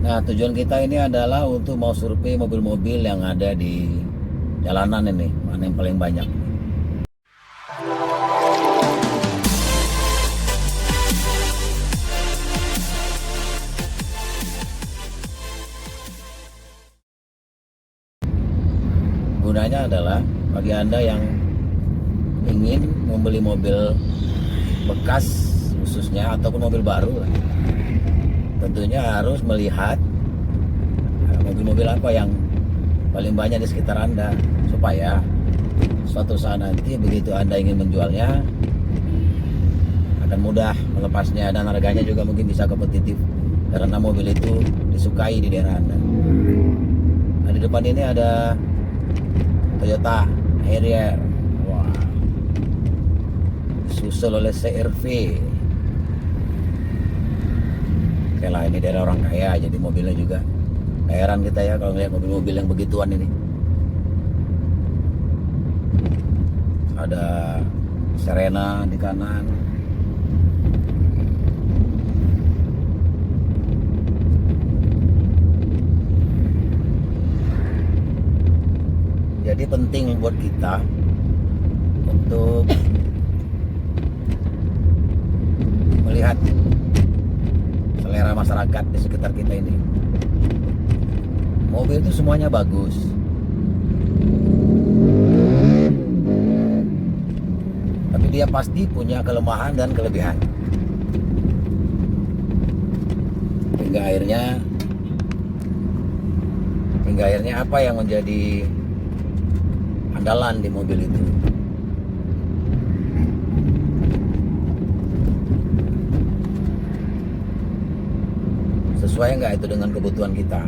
Nah, tujuan kita ini adalah untuk mau survei mobil-mobil yang ada di jalanan ini, mana yang paling banyak. Gunanya adalah bagi Anda yang ingin membeli mobil bekas khususnya ataupun mobil baru, tentunya harus melihat mobil-mobil apa yang paling banyak di sekitar Anda, supaya suatu saat nanti begitu Anda ingin menjualnya akan mudah melepasnya, dan harganya juga mungkin bisa kompetitif karena mobil itu disukai di daerah Anda. Nah, di depan ini ada Toyota Harrier. Wah, susul oleh CR-V. Oke lah, ini daerah orang kaya, jadi mobilnya juga heran kita ya kalau ngeliat mobil-mobil yang begituan ini. Ada Serena di kanan. Jadi penting buat kita untuk melihat selera masyarakat di sekitar kita ini. Mobil itu semuanya bagus, tapi dia pasti punya kelemahan dan kelebihan. Hingga akhirnya apa yang menjadi andalan di mobil itu? Sesuai nggak itu dengan kebutuhan kita?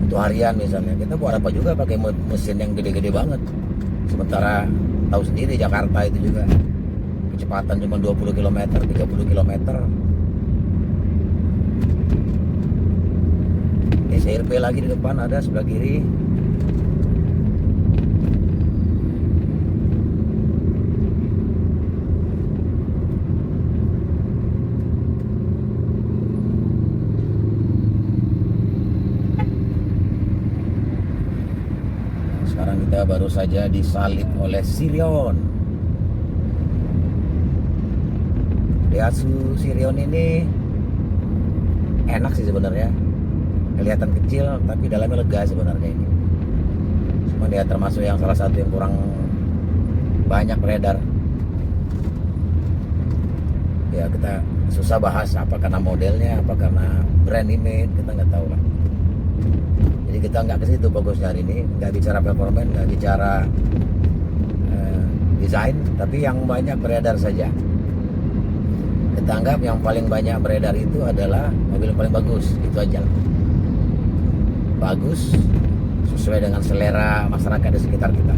Untuk harian misalnya, kita buat apa juga pakai mesin yang gede-gede banget. Sementara tahu sendiri Jakarta itu juga kecepatan cuma 20 km, 30 km. Ini CR-V lagi di depan, ada sebelah kiri. Sekarang kita baru saja disalib oleh Sirion. Daihatsu Sirion ini enak sih sebenarnya. Kelihatan kecil tapi dalamnya lega sebenarnya ini. Cuma dia termasuk yang salah satu yang kurang banyak beredar. Ya kita susah bahas apa karena modelnya, apa karena brand image, kita nggak tahu lah. Jadi kita nggak ke situ fokusnya hari ini, nggak bicara performa, nggak bicara desain, tapi yang banyak beredar saja. Kita anggap yang paling banyak beredar itu adalah mobil yang paling bagus, itu aja. Bagus, sesuai dengan selera masyarakat di sekitar kita.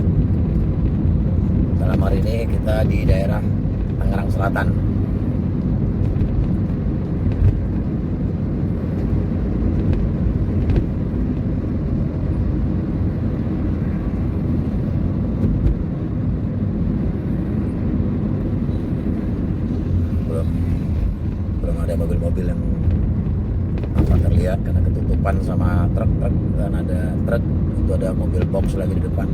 Dalam hari ini kita di daerah Tangerang Selatan. Belum ada mobil-mobil yang terlihat karena ketutupan sama truk-truk, dan ada truk itu, ada mobil box lagi di depan.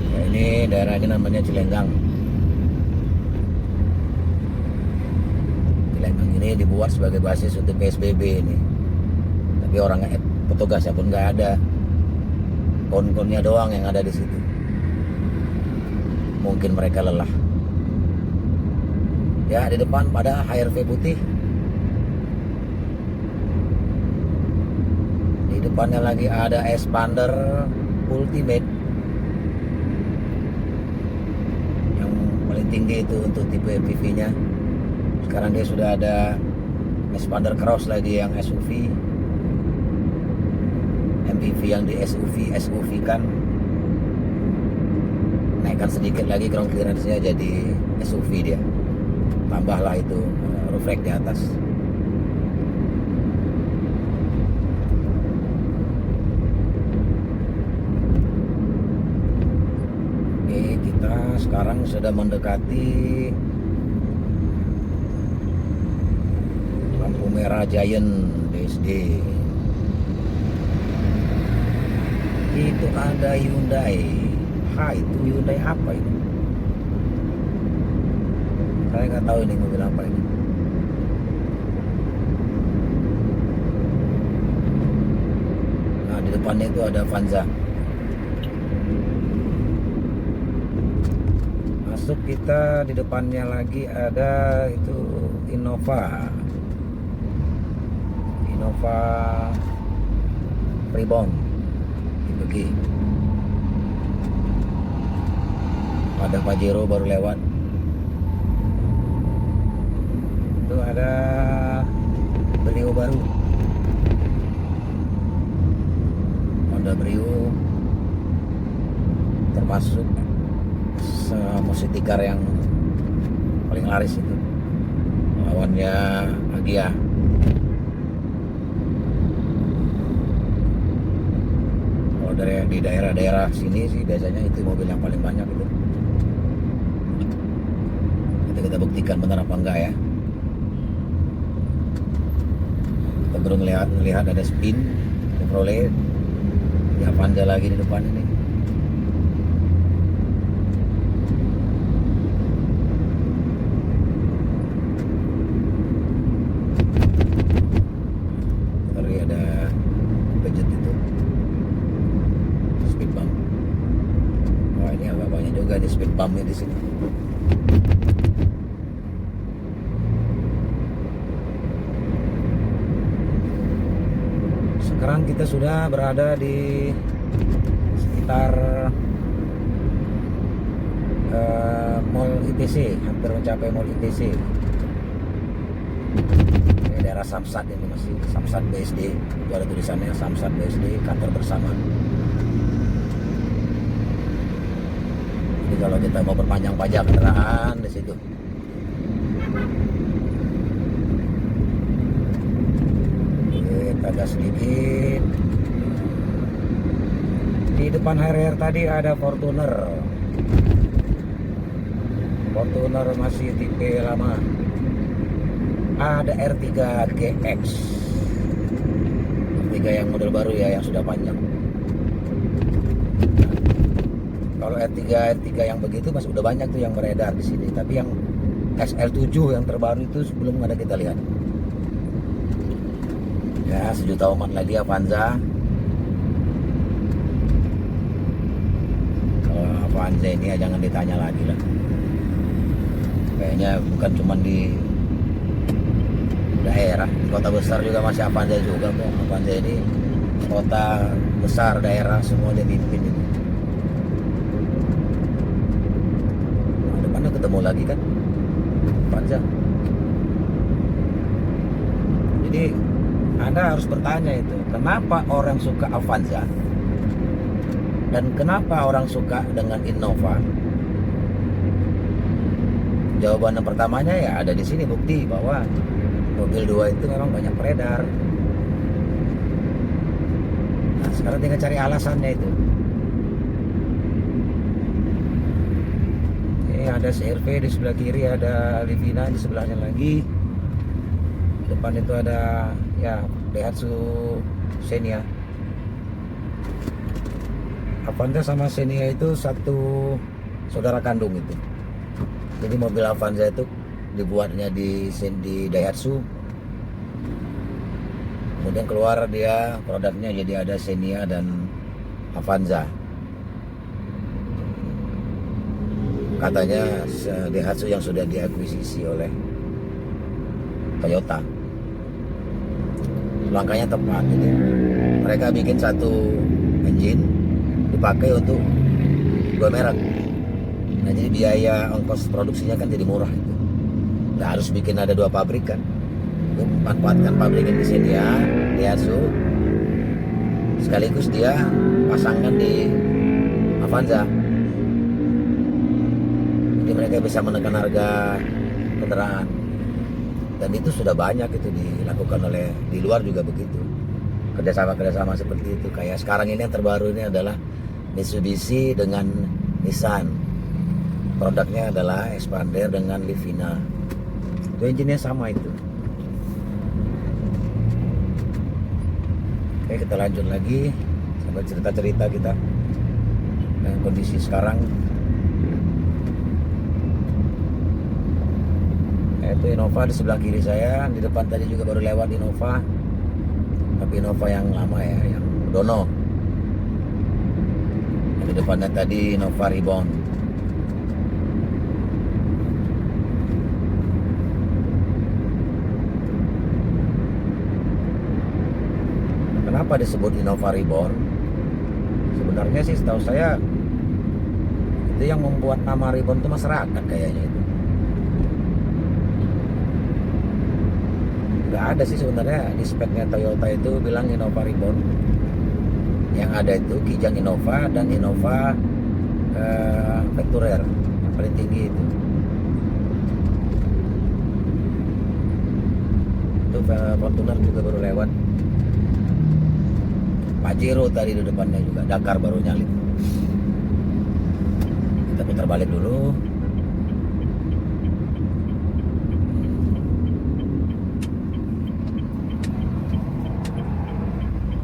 Ya, ini daerah ini namanya Cilenggang. Cilenggang ini dibuat sebagai basis untuk PSBB ini, tapi orangnya petugasnya pun nggak ada, kon-konnya doang yang ada di situ. Mungkin mereka lelah. Ya, di depan pada HR-V putih. Di depannya lagi ada Expander Ultimate yang paling tinggi itu untuk tipe MPV-nya. Sekarang dia sudah ada Expander Cross lagi yang SUV. MPV yang di SUV kan. Naikkan sedikit lagi ground clearance-nya jadi SUV dia. Tambahlah itu roof rack di atas. Oke, kita sekarang sudah mendekati lampu merah Giant BSD. Itu ada Hyundai. Itu Hyundai apa ini? Saya nggak tahu ini mobil apa ini. Nah, di depannya itu ada Avanza. Masuk kita, di depannya lagi ada itu Innova Reborn pergi. Ada Pajero baru lewat. Itu ada Brio baru. Honda Brio termasuk City Car yang paling laris itu. Lawannya Agya. Kalau di daerah-daerah sini sih biasanya itu mobil yang paling banyak itu. Kita buktikan benar apa enggak ya. Kita baru melihat ada Spin Chevrolet, ya Avanza lagi di depan ini. Tadi ada budget itu speed bump. Wah, ini agak banyak juga di speed bumpnya di sini. Sekarang kita sudah berada di sekitar Mall ITC, hampir mencapai Mall ITC. Ini daerah Samsat, ini masih Samsat BSD. Itu ada tulisannya Samsat BSD, kantor bersama. Jadi kalau kita mau perpanjang pajak kendaraan di situ. Agak sedikit. Di depan Harrier tadi ada Fortuner masih tipe lama. Ada R3 GX, R3 yang model baru ya, yang sudah panjang. Nah, kalau R3 yang begitu masih udah banyak tuh yang beredar di sini, tapi yang SL7 yang terbaru itu belum ada kita lihat. Ya, sejuta umat lagi Avanza. Kalau Avanza ini ya jangan ditanya lagi lah. Kayaknya bukan cuma di daerah, di kota besar juga masih Avanza juga kok. Avanza ini kota besar, daerah semua dia pimpin ini. Nah, depannya ketemu lagi kan Avanza. Jadi Anda harus bertanya itu, kenapa orang suka Avanza dan kenapa orang suka dengan Innova? Jawaban yang pertamanya ya ada di sini, bukti bahwa mobil dua itu memang banyak beredar. Nah, sekarang tinggal cari alasannya itu. Ini ada CR-V di sebelah kiri, ada Livina di sebelahnya lagi. Depan itu ada ya Daihatsu Xenia. Avanza sama Xenia itu satu saudara kandung itu. Jadi mobil Avanza itu dibuatnya di Daihatsu. Kemudian keluar dia produknya jadi ada Xenia dan Avanza. Katanya Daihatsu yang sudah diakuisisi oleh Toyota. Langkahnya tepat ini. Mereka bikin satu engine dipakai untuk dua merek. Nah, jadi biaya ongkos produksinya kan jadi murah itu. Nggak harus bikin ada dua pabrik kan. Itu manfaatkan pabrik di sini ya, Daihatsu. Sekaligus dia pasangkan di Avanza. Jadi mereka bisa menekan harga kendaraan. Dan itu sudah banyak itu dilakukan oleh di luar juga begitu. Kerjasama seperti itu. Kayak sekarang ini yang terbaru ini adalah Mitsubishi dengan Nissan. Produknya adalah Expander dengan Livina. Itu engine-nya sama itu. Oke, kita lanjut lagi sampai cerita-cerita kita dengan kondisi sekarang. Itu Innova di sebelah kiri saya, di depan tadi juga baru lewat Innova, tapi Innova yang lama ya, yang Dono. Di depannya tadi Innova Reborn. Kenapa disebut Innova Reborn? Sebenarnya sih setahu saya itu yang membuat nama Reborn itu masyarakat kayaknya itu. Nggak ada sih sebenarnya di speknya Toyota itu bilang Innova Reborn. Yang ada itu Kijang Innova dan Innova Vecturer yang paling tinggi itu. Itu Fortuner juga baru lewat. Pajero tadi di depannya juga, Dakar baru nyalip. Kita putar balik dulu.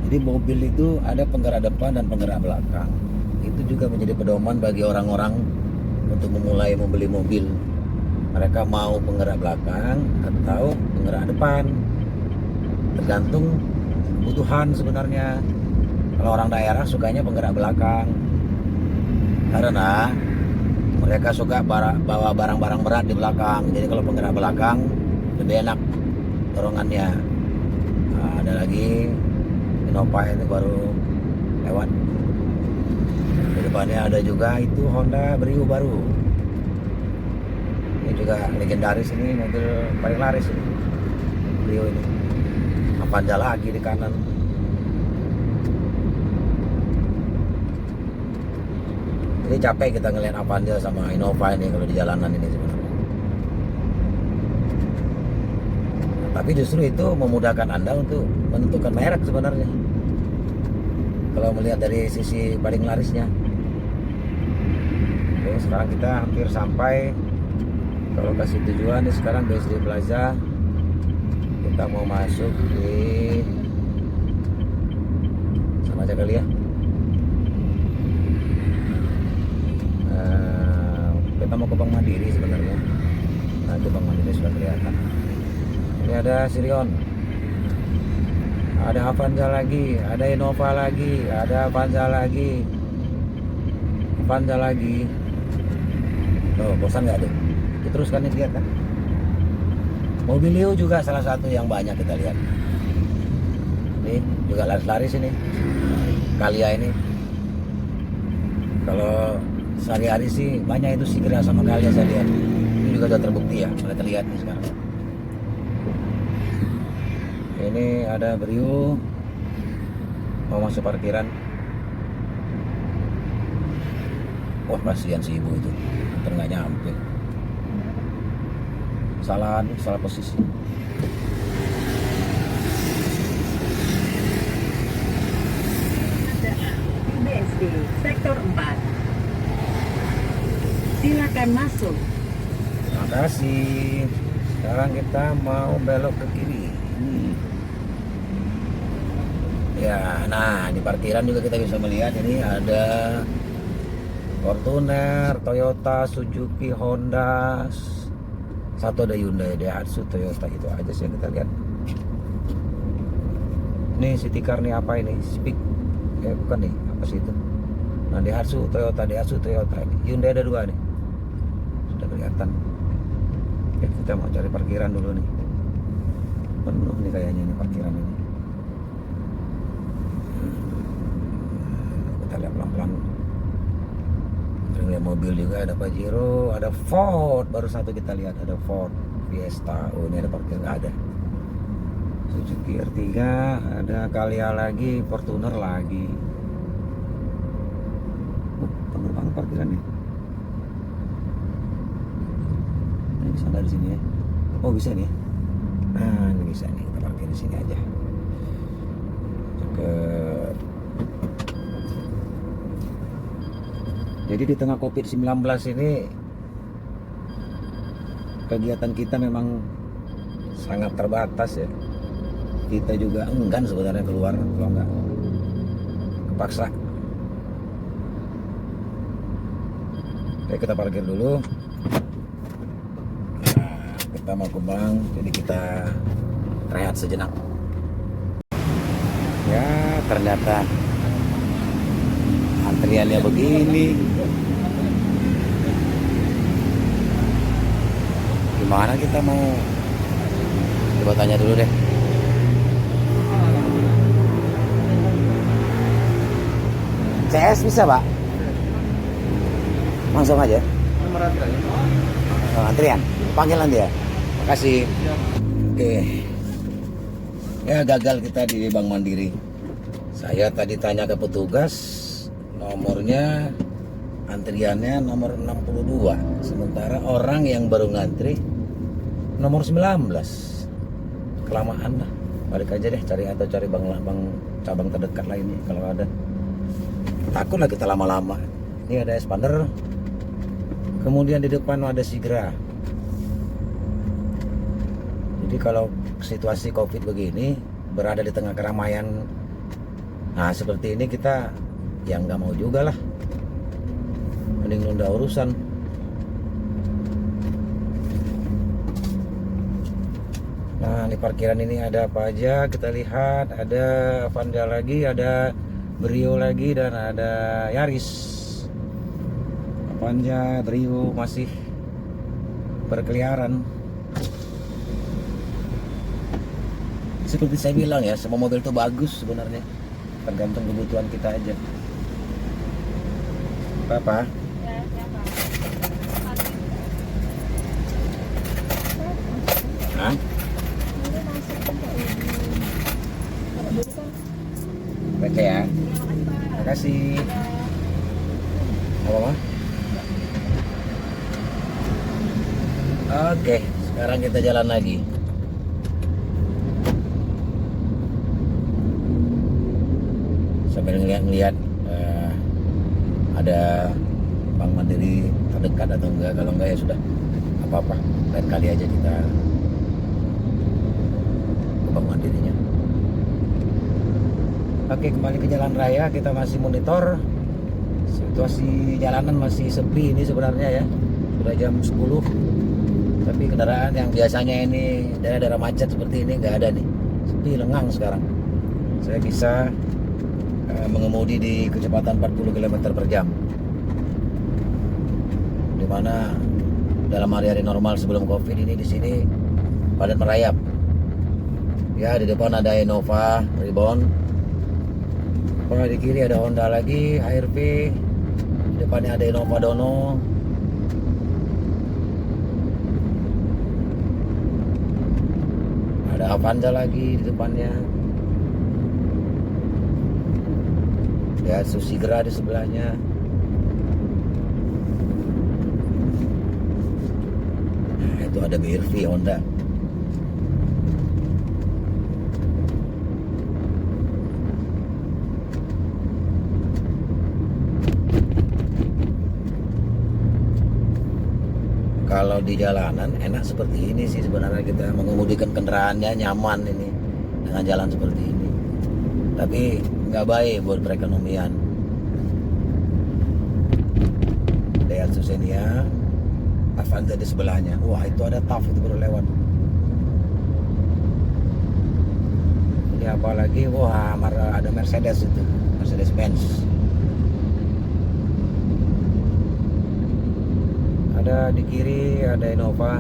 Jadi mobil itu ada penggerak depan dan penggerak belakang. Itu juga menjadi pedoman bagi orang-orang untuk memulai membeli mobil. Mereka mau penggerak belakang atau penggerak depan. Tergantung kebutuhan sebenarnya. Kalau orang daerah sukanya penggerak belakang. Karena mereka suka bawa barang-barang berat di belakang. Jadi kalau penggerak belakang lebih enak dorongannya. Nah, ada lagi Innova ini baru lewat. Di depannya ada juga itu Honda Brio baru. Ini juga legendaris, ini mobil paling laris ini, Brio ini. Avanza lagi di kanan. Ini capek kita ngeliat Avanza sama Innova ini kalau di jalanan ini sebenarnya. Tapi justru itu memudahkan Anda untuk menentukan merek sebenarnya. Kalau melihat dari sisi paling larisnya. Oke, sekarang kita hampir sampai ke lokasi tujuan. Ini sekarang BSD Plaza. Kita mau masuk di sama aja kali ya. Kita mau ke Bank Mandiri sebenarnya. Nah, itu Bank Mandiri sudah kelihatan. Ini ada Sirion, ada Avanza lagi, ada Innova lagi, ada Avanza lagi, Avanza lagi. Tuh, bosan nggak tuh? Diteruskan nih, lihat kan? Mobilio juga salah satu yang banyak kita lihat. Ini juga laris-laris ini, Kalia ini. Kalau sehari-hari sih banyak itu Sigra sama Kalia saya lihat. Ini juga sudah terbukti ya, mulai terlihat nih sekarang. Ini ada Brio mau masuk parkiran. Wah, kasihan si ibu itu, nggak nyampe. Salah posisi. BSD sektor 4. Silakan masuk. Terima kasih. Sekarang kita mau belok ke kiri. Ya, nah di parkiran juga kita bisa melihat ini ada Fortuner, Toyota, Suzuki, Honda, satu ada Hyundai, Daihatsu, Toyota, itu aja sih yang kita lihat. Ini city car nih apa ini? Speak? Bukan nih, apa sih itu? Nah, Daihatsu, Toyota ini. Hyundai ada dua nih, sudah kelihatan. Oke, kita mau cari parkiran dulu nih. Penuh nih kayaknya ini parkiran ini. Kita lihat pelan-pelan. Lihat mobil juga, ada Pajero, ada Ford, baru satu kita lihat, ada Ford Fiesta. Oh, ini ada parkir, nggak ada. Suzuki R3, ada Kalia lagi, Fortuner lagi. Penuh banget parkirannya. Ini bisa dari sini ya. Oh, bisa nih. Nah, ini bisa nih, kita parkir di sini aja. Cakep. Jadi di tengah COVID-19 ini kegiatan kita memang sangat terbatas ya. kita juga enggan sebenarnya keluar kalau nggak kepaksa. Oke, kita parkir dulu. Nah, kita mau ke bank, jadi kita rehat sejenak. Ya, ternyata antriannya begini. Gimana kita mau? Coba tanya dulu deh. CS bisa, Pak? Langsung aja. Nomor antrian. Oh, antrian. Panggilan dia. Makasih. Oke. Ya, gagal kita di Bank Mandiri. Saya tadi tanya ke petugas, nomornya antriannya nomor 62. Sementara orang yang baru ngantri nomor 19. Kelamaan lah. Balik aja deh cari bank cabang terdekat lainnya kalau ada. Takutlah kita lama-lama. Ini ada expander. Kemudian di depan ada Sigra. Jadi kalau situasi Covid begini, berada di tengah keramaian, nah seperti ini kita yang nggak mau juga lah. Mending nunda urusan. Nah, di parkiran ini ada apa aja? Kita lihat ada Avanza lagi, ada Brio lagi, dan ada Yaris. Avanza, Brio masih berkeliaran. Seperti saya bilang ya, semua mobil itu bagus sebenarnya, tergantung kebutuhan kita aja. Apa? Hah? Baca ya. Makasih. Apa, Ma? Oke, sekarang kita jalan lagi. Sambil ngeliat ada Bank Mandiri terdekat atau enggak. Kalau enggak ya sudah, apa-apa, lain kali aja kita ke Bank Mandirinya. Oke, kembali ke jalan raya. Kita masih monitor situasi jalanan, masih sepi ini sebenarnya ya. Sudah jam 10, tapi kendaraan yang biasanya ini daerah-daerah macet seperti ini nggak ada nih. Sepi, lengang sekarang. Saya bisa mengemudi di kecepatan 40 km per jam, dimana dalam hari-hari normal sebelum Covid ini di sini padat merayap. Ya, di depan ada Innova Reborn, di kiri ada Honda lagi HRV, di depannya ada Innova Dono, ada Avanza lagi di depannya. Ya, Sigra di sebelahnya. Nah, itu ada BRV Honda. Kalau di jalanan enak seperti ini sih sebenarnya, kita mengemudikan kendaraannya nyaman ini dengan jalan seperti ini. Tapi nggak baik buat perekonomian. Daihatsu Xenia, Avanza di sebelahnya. Wah, itu ada TAF itu baru lewat. Ini apa lagi? Wah, ada Mercedes itu, Mercedes Benz. Ada di kiri ada Innova.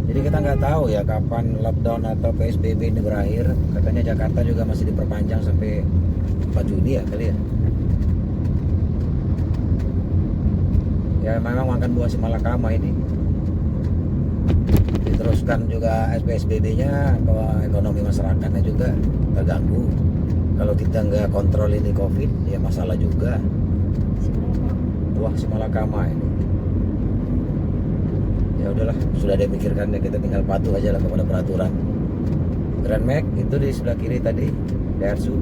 Jadi kita nggak tahu ya kapan lockdown atau PSBB ini berakhir. Katanya Jakarta juga masih diperpanjang sampai 4 Juni ya kali ya. Ya memang makan buah si malakama ini. Diteruskan juga PSBB-nya, bahwa ekonomi masyarakatnya juga terganggu. Kalau kita nggak kontrol ini Covid, ya masalah juga. Buah si malakama ini. Ya udahlah, sudah ada yang pikirkan ya, kita tinggal patuh aja lah kepada peraturan. Grand Max itu di sebelah kiri tadi, Daihatsu.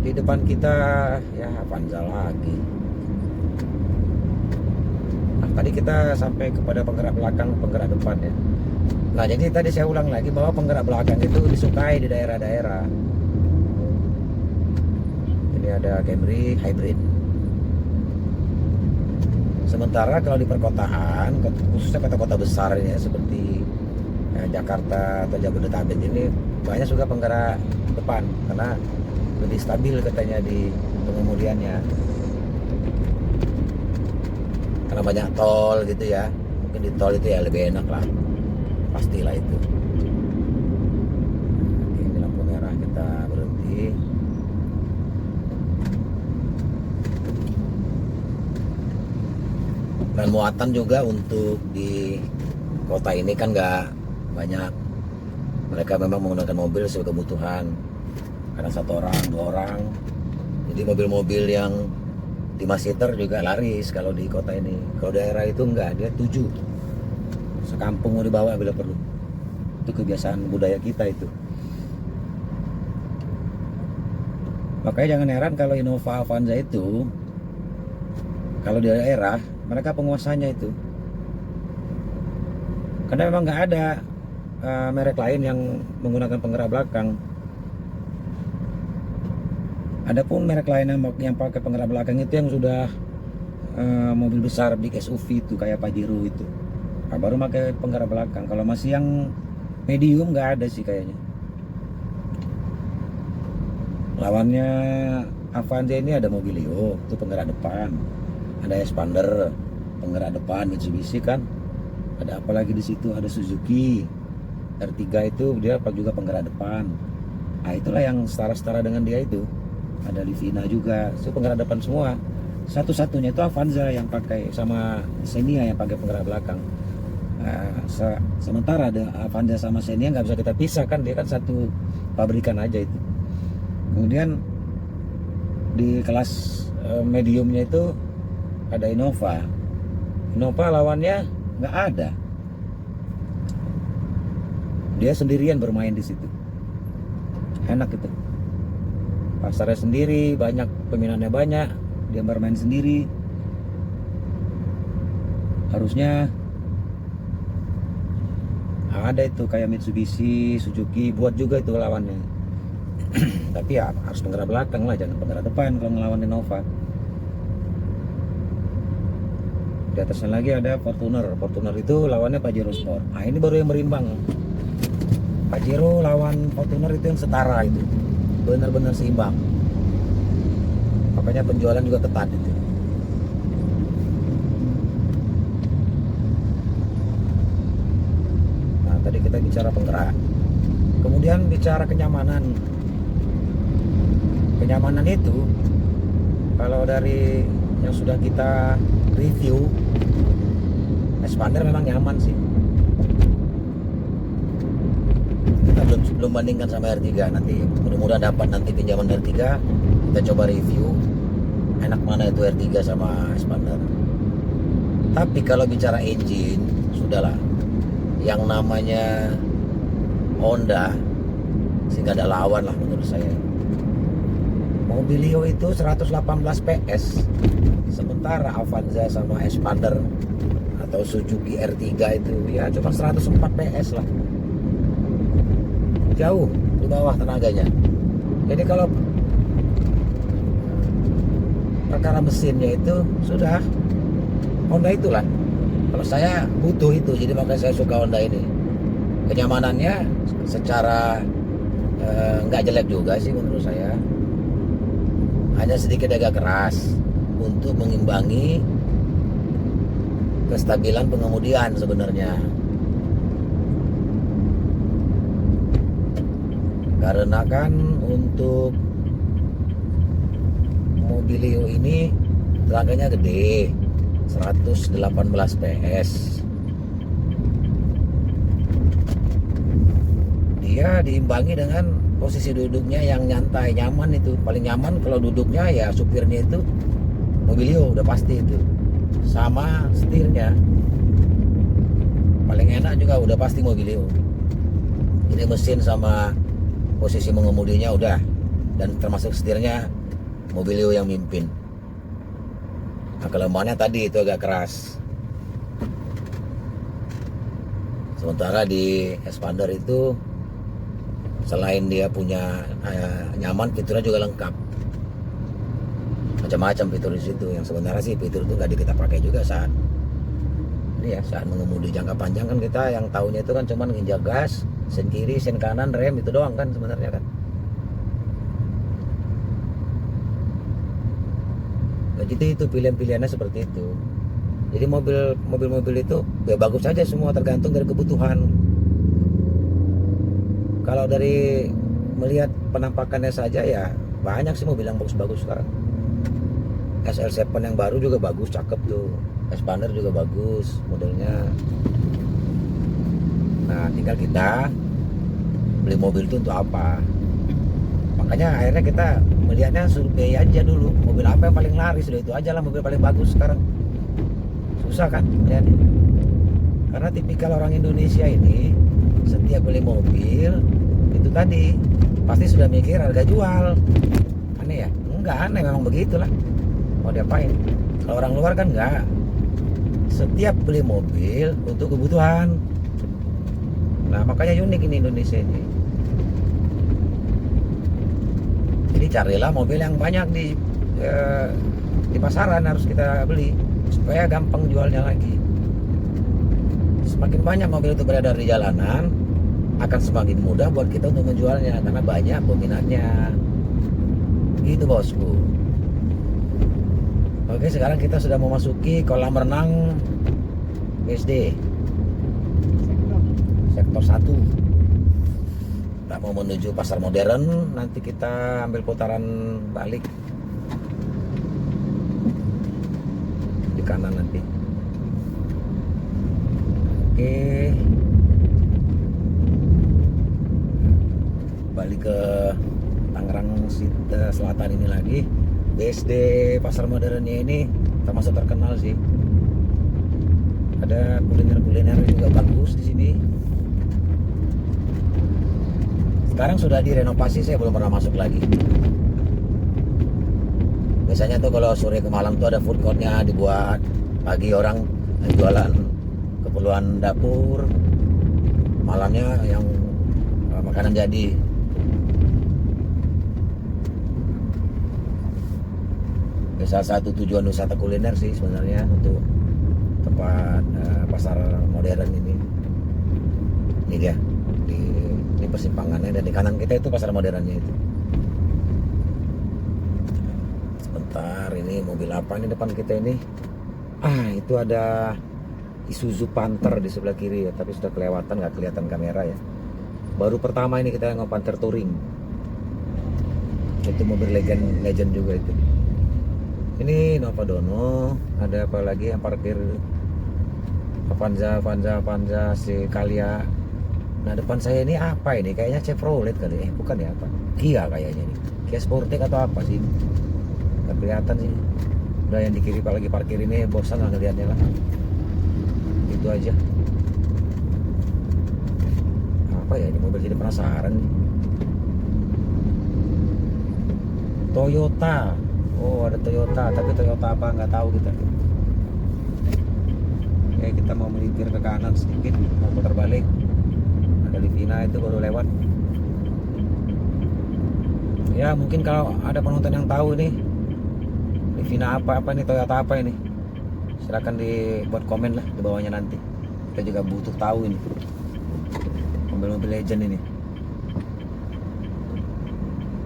Di depan kita ya Avanza lagi. Nah, tadi kita sampai kepada penggerak belakang, penggerak depan ya. Nah, jadi tadi saya ulang lagi bahwa penggerak belakang itu disukai di daerah-daerah. Ini ada Camry Hybrid. Sementara kalau di perkotaan, khususnya kota-kota besar ya seperti Jakarta atau Jabodetabek ini banyak juga penggerak depan karena lebih stabil katanya di pengemudiannya. Karena banyak tol gitu ya, mungkin di tol itu ya lebih enak lah, pastilah itu. Ini lampu merah, kita berhenti. Dan muatan juga untuk di kota ini kan nggak banyak. Mereka memang menggunakan mobil sesuai kebutuhan. Kadang 1 orang, 2 orang. Jadi mobil-mobil yang 5 seater juga laris kalau di kota ini. Kalau daerah itu enggak, dia 7. Sekampung mau dibawa bila perlu. Itu kebiasaan budaya kita itu. Makanya jangan heran kalau Innova Avanza itu, kalau di daerah mereka penguasanya itu. Karena memang nggak ada merek lain yang menggunakan penggerak belakang. Adapun merek lain yang pakai penggerak belakang itu yang sudah mobil besar big SUV itu kayak Pajero itu, baru pakai penggerak belakang. Kalau masih yang medium nggak ada sih kayaknya. Lawannya Avanza ini ada Mobilio itu penggerak depan, ada Expander penggerak depan Mitsubishi kan, ada apa lagi di situ, ada Suzuki R3 itu dia juga penggerak depan. Nah itulah yang setara-setara dengan dia itu. Ada Livina juga, itu penggerak depan semua. Satu-satunya itu Avanza yang pakai, sama Xenia yang pakai penggerak belakang. Sementara ada Avanza sama Xenia nggak bisa kita pisahkan, dia kan satu pabrikan aja itu. Kemudian di kelas mediumnya itu ada Innova. Innova lawannya nggak ada. Dia sendirian bermain di situ. Enak itu. Pasarnya sendiri, banyak peminatnya banyak, dia bermain sendiri. Harusnya ada itu kayak Mitsubishi, Suzuki buat juga itu lawannya. Tapi ya harus penggerak belakang lah, jangan penggerak depan kalau ngelawan Innova. Di atasnya lagi ada Fortuner. Fortuner itu lawannya Pajero Sport. Nah ini baru yang berimbang. Pajero lawan Fortuner itu yang setara itu, benar-benar seimbang. Makanya penjualan juga ketat itu. Nah tadi kita bicara penggerak, kemudian bicara kenyamanan. Kenyamanan itu kalau dari yang sudah kita review, Expander memang nyaman sih. Kita belum bandingkan sama R3, nanti mudah-mudahan dapat nanti pinjaman R3, kita coba review enak mana itu R3 sama Expander. Tapi kalau bicara engine, sudahlah, yang namanya Honda sehingga ada lawan lah menurut saya. Mobilio itu 118 PS, sementara Avanza sama Expander atau Suzuki R3 itu ya cuma 104 PS lah, jauh di bawah tenaganya. Jadi kalau perkara mesinnya itu sudah Honda itulah. Kalau saya butuh itu, jadi makanya saya suka Honda ini. Kenyamanannya secara nggak jelek juga sih menurut saya, hanya sedikit agak keras untuk mengimbangi kestabilan pengemudian sebenarnya. Karena kan untuk Mobilio ini tenaganya gede, 118 PS. Dia diimbangi dengan posisi duduknya yang nyantai, nyaman itu. Paling nyaman kalau duduknya ya supirnya itu Mobilio, udah pasti itu. Sama setirnya. Paling enak juga udah pasti Mobilio. Ini mesin sama posisi mengemudinya udah dan termasuk setirnya Mobilio yang mimpin. Nah, kelemahannya tadi itu agak keras. Sementara di Expander itu selain dia punya nyaman, fiturnya juga lengkap. Macam-macam fitur di situ. Yang sebenarnya sih fitur itu nggak kita pakai juga saat ini ya, saat mengemudi jangka panjang kan kita yang tahunya itu kan cuman nginjak gas, sen kiri, sen kanan, rem, itu doang kan sebenarnya kan. Nah, jadi itu pilihan-pilihannya seperti itu. Jadi mobil-mobil itu ya bagus saja semua, tergantung dari kebutuhan. Kalau dari melihat penampakannya saja ya banyak sih mobil yang bagus-bagus sekarang. SL7 yang baru juga bagus, cakep tuh. Expander juga bagus modelnya. Nah, tinggal kita beli mobil itu untuk apa. Makanya akhirnya kita melihatnya survei aja dulu, mobil apa yang paling laris, itu aja lah mobil paling bagus sekarang. Susah kan ya, karena tipikal orang Indonesia ini setiap beli mobil itu tadi pasti sudah mikir harga jual. Aneh ya? Enggak aneh, memang begitulah, mau diapain. Kalau orang luar kan enggak, setiap beli mobil untuk kebutuhan. Nah, makanya unik ini Indonesia ini. Jadi carilah mobil yang banyak di pasaran, harus kita beli supaya gampang jualnya lagi. Semakin banyak mobil itu beredar di jalanan, akan semakin mudah buat kita untuk menjualnya karena banyak peminatnya. Gitu bosku. Oke, sekarang kita sudah memasuki kolam renang BSD sektor 1. Kita mau menuju pasar modern, nanti kita ambil putaran balik di kanan nanti. Oke, balik ke Tangerang Selatan ini lagi. BSD pasar modernnya ini termasuk terkenal sih. Ada kuliner-kuliner juga bagus di sini. Sekarang sudah direnovasi, saya belum pernah masuk lagi. Biasanya tuh kalau sore ke Malang tuh ada food courtnya dibuat, pagi orang jualan keperluan dapur, malamnya yang makanan jadi. Salah satu tujuan wisata kuliner sih sebenarnya untuk tempat pasar modern ini. Ini dia, ini persimpangannya, dan di kanan kita itu pasar modernnya itu. Sebentar, ini mobil apa ini depan kita ini? Itu ada Isuzu Panther di sebelah kiri ya, tapi sudah kelewatan, nggak kelihatan kamera ya. Baru pertama ini kita nge Panther Touring. Itu mobil legend juga itu. Ini Nova Dono, ada apa lagi yang parkir? Avanza si Kalia. Nah, depan saya ini apa ini? Kayaknya Chevrolet kali. Bukan ya, apa? Kia kayaknya nih. Kia Sportage atau apa sih? Nggak kelihatan sih. Udah yang di kiri lagi parkir ini bosan lah ngeliatnya lah. Itu aja. Apa ya ini mobil, jadi penasaran nih. Toyota. Oh, ada Toyota, tapi Toyota apa nggak tahu kita. Oke, kita mau melipir ke kanan sedikit, mau putar balik. Ada Livina itu baru lewat. Ya, mungkin kalau ada penonton yang tahu nih Livina apa nih, Toyota apa ini, silakan dibuat komen lah di bawahnya nanti. Kita juga butuh tahu ini mobil-mobil legend ini.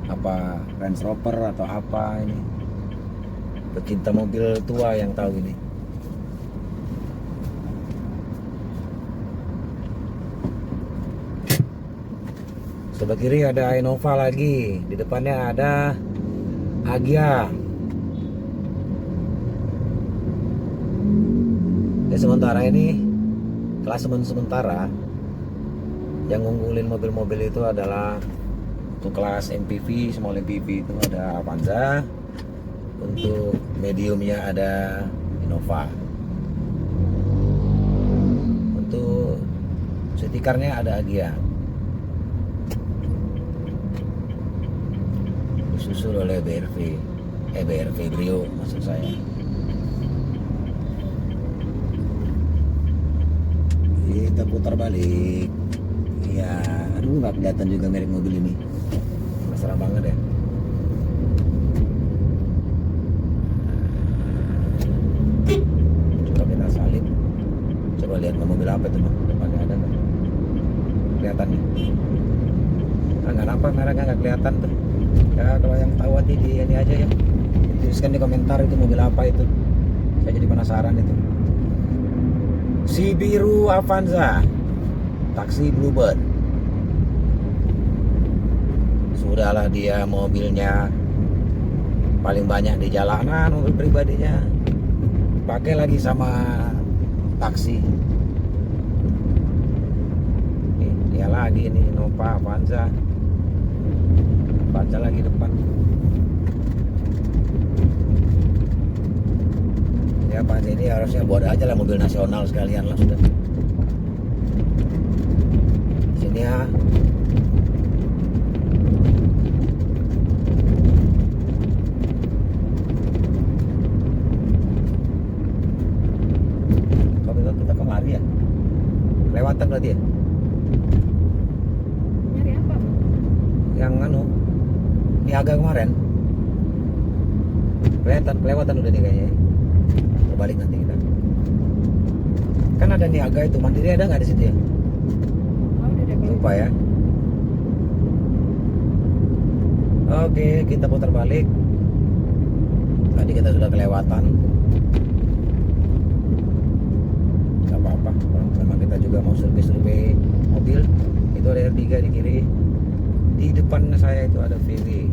Apa Range Rover atau apa ini? Pecinta mobil tua yang tahu ini. Sebelah kiri ada Innova lagi, di depannya ada Agya. Ya, sementara ini klasemen sementara yang ngunggulin mobil-mobil itu adalah untuk kelas MPV, small MPV itu ada Avanza, untuk mediumnya ada Innova, untuk city car-nya ada Agya. disusul oleh BRV Brio maksud saya. Kita putar balik. Ya, aduh nggak kelihatan juga merek mobil ini. Mesra banget ya. Coba kita salib. Coba lihat mobil apa itu, depannya ada nggak? Kelihatan nih. Nggak nampak mereknya, nggak kelihatan tuh. Ya kalau yang tahu hati di ini aja ya. Tuliskan di komentar itu mobil apa itu. Saya jadi penasaran itu. Si biru Avanza, taksi Bluebird. Sudahlah dia mobilnya paling banyak di jalanan, mobil pribadinya pakai lagi sama taksi. Nih, dia lagi nih Nova Avanza. Avanza lagi depan. Ya Pak, ini harusnya buat aja lah mobil nasional sekalian lah sudah. Sini ya. Kau bilang kita kemari ya? Lewatan berarti ya? Nyari apa? Yang anu Niaga kemarin. Kelewatan udah nih kayaknya. Balik nanti kita. Kan ada Niaga itu, Mandiri ada nggak di situ ya? Oh, udah deh. Lupa ya. Oke, kita putar balik. Tadi kita sudah kelewatan. Gak apa-apa, memang kita juga mau survei mobil. Itu ada R3 di kiri. Di depan saya itu ada VW.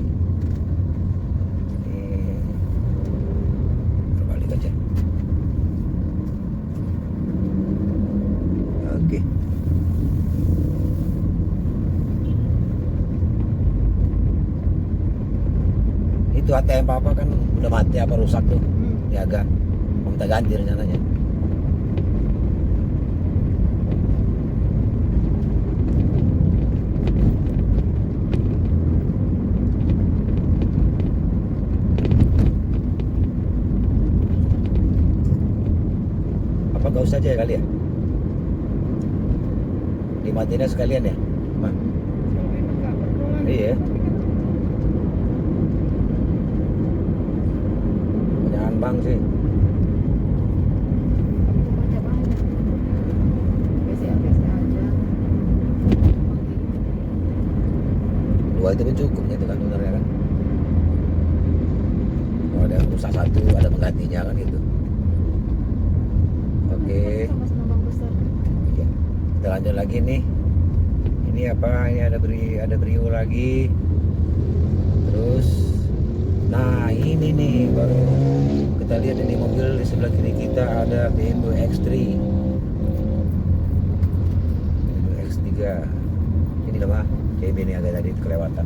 Terbalik aja. Oke. Itu ATM papa kan udah mati apa rusak tuh. Niaga. Mau kita ganti rencananya. Apa gak usah aja ya kali ya? Dimatiin sekalian ya? Ma? Kalau emang nggak perlu lagi. Iya. Jangan bang sih. Banyak banget. Biasa aja. Dua itu pun cukup itu kan sebenarnya kan. Kalau ada yang rusak satu, ada penggantinya kan gitu. Oke. Sama-sama bang besar. Iya. Kita lanjut lagi nih. Ini apa? Ini ada Brio lagi. Terus, nah ini nih baru kita lihat ini mobil di sebelah kiri kita ada BMW X3. BMW X3. Ini nama CB ini agak tadi kelewatan.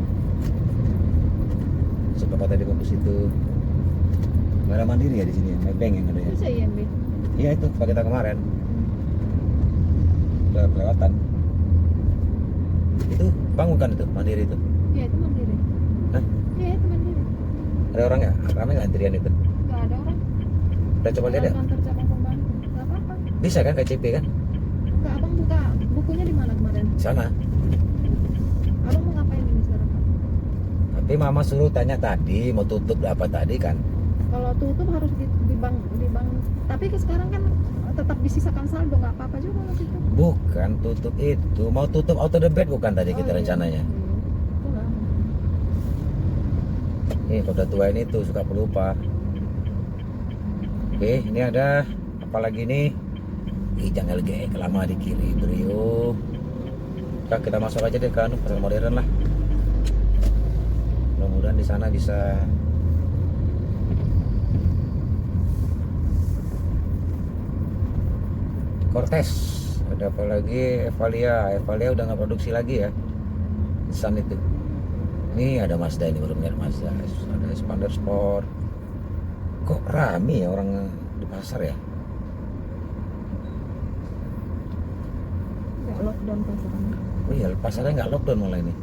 Sebab tadi mau ke situ. Nggak ada Mandiri ya di sini, Maybank yang ada ya. Bisa IMB. Iya itu pakai kita kemarin. Udah kelewatan. Itu bang bukan itu Mandiri itu? Iya itu Mandiri. Hah? Iya itu Mandiri. Ada orang ya? Ramai nggak antrian itu? Nggak ada orang. Udah coba lihat ya? Kantor cabang pembantu. Nggak apa-apa. Bisa kan KCP kan? Nggak, abang buka bukunya di mana kemarin? Di sana. Abang mau ngapain ini sekarang? Tapi mama suruh tanya tadi mau tutup berapa tadi kan? Kalau tutup harus di bank. Tapi sekarang kan tetap disisakan saldo, nggak apa-apa juga kalau gitu. Bukan tutup itu, mau tutup auto debit bukan tadi kita Oh, iya. rencananya. Itu nggak. Nih kalau udah tua ini tuh suka pelupa. Oke, ini ada apa lagi nih? Kijang LGE lama di kiri Brio. Kak, kita masuk aja deh ke pasar modern lah. Mudah-mudahan di sana bisa Cortez. Ada apa lagi? Evalia udah nggak produksi lagi ya. Nissan itu. Ini ada Mazda, ini baru lihat Mazda. Ada Expander Sport. Kok rame ya orang di pasar ya? Nggak lockdown pasarannya. Oh iya, pasarnya nggak lockdown malah ini.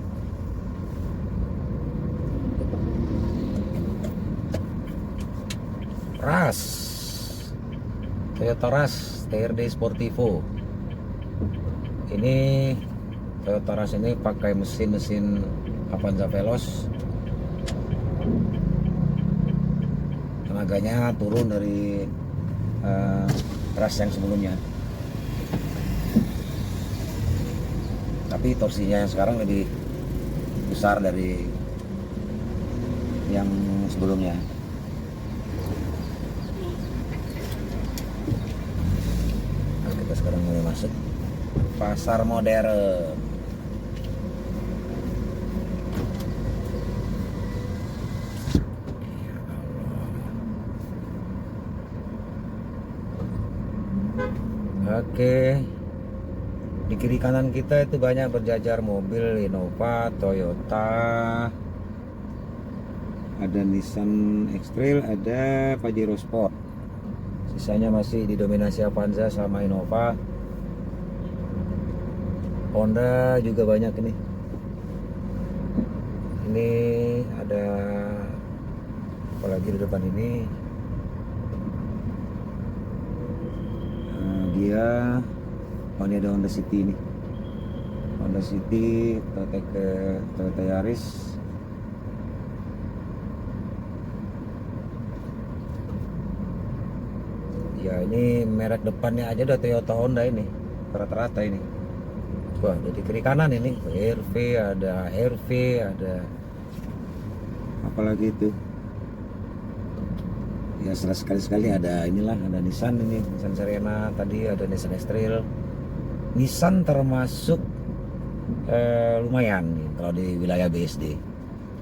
Tutup. RAS, Toyota RAS TRD Sportivo. Ini Toyota RAS ini pakai mesin Avanza Veloz. Tenaganya turun dari RAS yang sebelumnya. Tapi torsinya yang sekarang lebih besar dari yang sebelumnya. Nah, kita sekarang mulai masuk pasar modern. Oke, di kiri kanan kita itu banyak berjajar mobil Innova, Toyota, ada Nissan X-Trail, ada Pajero Sport. Sisanya masih didominasi Avanza sama Innova. Honda juga banyak ini. Ini ada apalagi di depan ini. Dia ini ada Honda City ini. Honda City, Toyota Yaris. Ya ini merek depannya aja udah Toyota Honda ini. Rata-rata ini. Wah, dari kiri kanan ini RV, ada RV, ada apalagi itu. Ya setelah sekali-sekali ada inilah, ada Nissan ini, Nissan Serena, tadi ada Nissan X-Trail. Nissan termasuk lumayan nih kalau di wilayah BSD.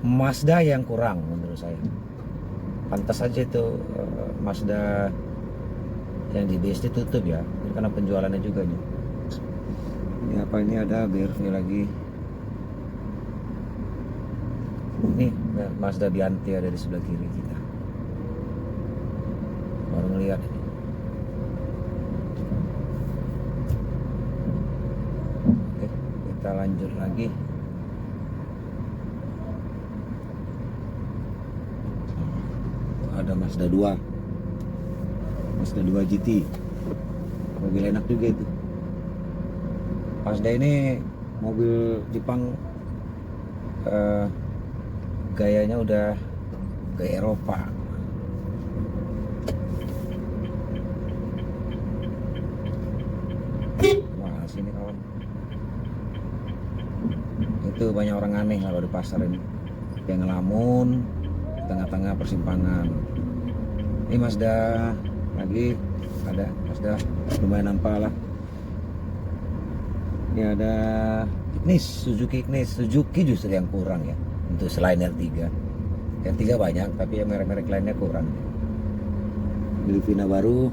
Mazda yang kurang menurut saya. Pantas aja itu Mazda yang di BSD tutup ya, karena penjualannya juga nih. Ini apa ini, ada BRV lagi. Ini Mazda Bianti ada di sebelah kiri kita. Baru ngeliat ini. Oke, kita lanjut lagi. Ada Mazda 2 GT, mobil enak juga itu. Mazda ini mobil Jepang, gayanya udah gaya Eropa. Wah, sini kawan. Itu banyak orang aneh kalau di pasar ini. Yang ngelamun di tengah-tengah persimpangan. Ini Mazda lagi, ada Mazda lumayan nampak lah. Ini ada Ignis, Suzuki Ignis. Suzuki justru yang kurang ya untuk selain R3. R3 banyak tapi yang merek-merek lainnya kurang. Livina baru.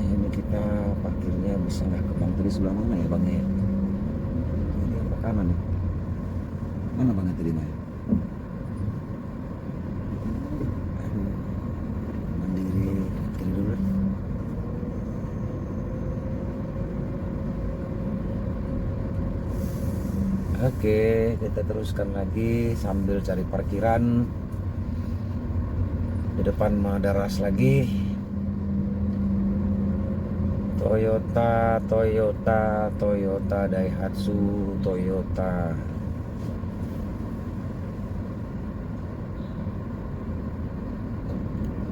Ini kita parkirnya bisa nggak ke bang tadi sebelah mana ya bangnya ya? Ini apa kanan ya? Mana bangnya tadi Maya? Aduh, mandiri kiri dulu. Oke, kita teruskan lagi sambil cari parkiran. Di depan ada RAS lagi. Toyota, Daihatsu, Toyota.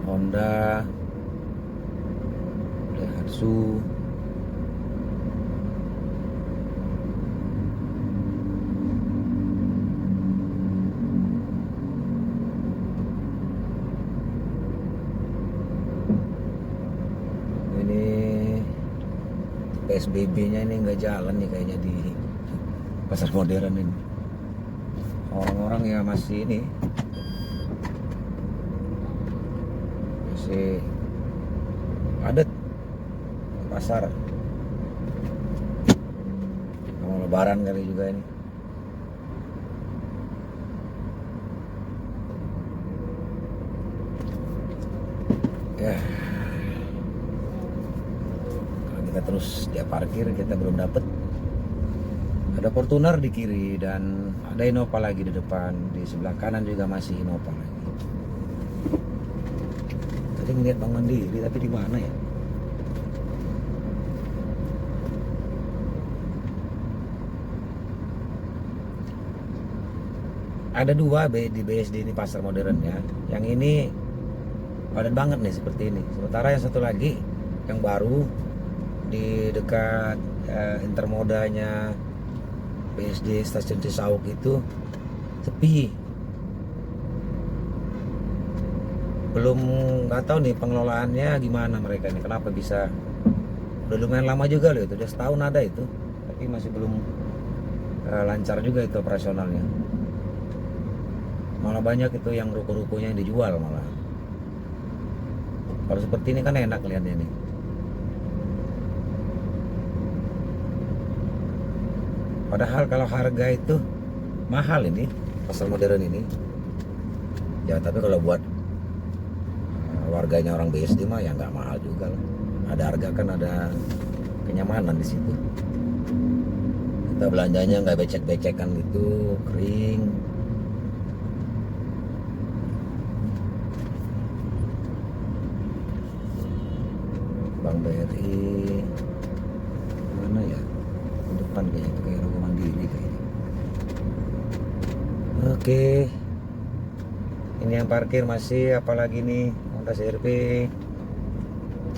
Honda, Daihatsu. PSBB-nya ini nggak jalan nih kayaknya di pasar modern ini. Orang-orang ya masih ini, masih padat pasar. Mau lebaran kali juga ini. Ya. Kita terus dia parkir, kita belum dapet Ada Fortuner di kiri dan ada Innova lagi di depan. Di sebelah kanan juga masih Innova lagi. Tadi ngeliat Bank Mandiri, tapi di mana ya? Ada dua di BSD ini, pasar modern ya. Yang ini padat banget nih seperti ini. Sementara yang satu lagi yang baru di dekat intermodanya BSD stasiun Cisauk itu sepi. Belum, nggak tahu nih pengelolaannya gimana mereka ini. Kenapa bisa? Udah lumayan lama juga loh itu. Udah setahun ada itu, tapi masih belum lancar juga itu operasionalnya. Malah banyak itu yang ruko-rukonya yang dijual malah. Kalau seperti ini kan enak lihatnya nih. Padahal kalau harga itu mahal ini pasar modern ini. Ya tapi kalau buat warganya orang BSD mah ya nggak mahal juga lah. Ada harga kan ada kenyamanan di situ. Kita belanjanya nggak becek-becekan gitu, kering. Bank BRI mana ya? Di depan kayaknya itu kayak Rogo Mandiri kayaknya. Oke. Ini yang parkir masih apalagi nih? Honda CR-V,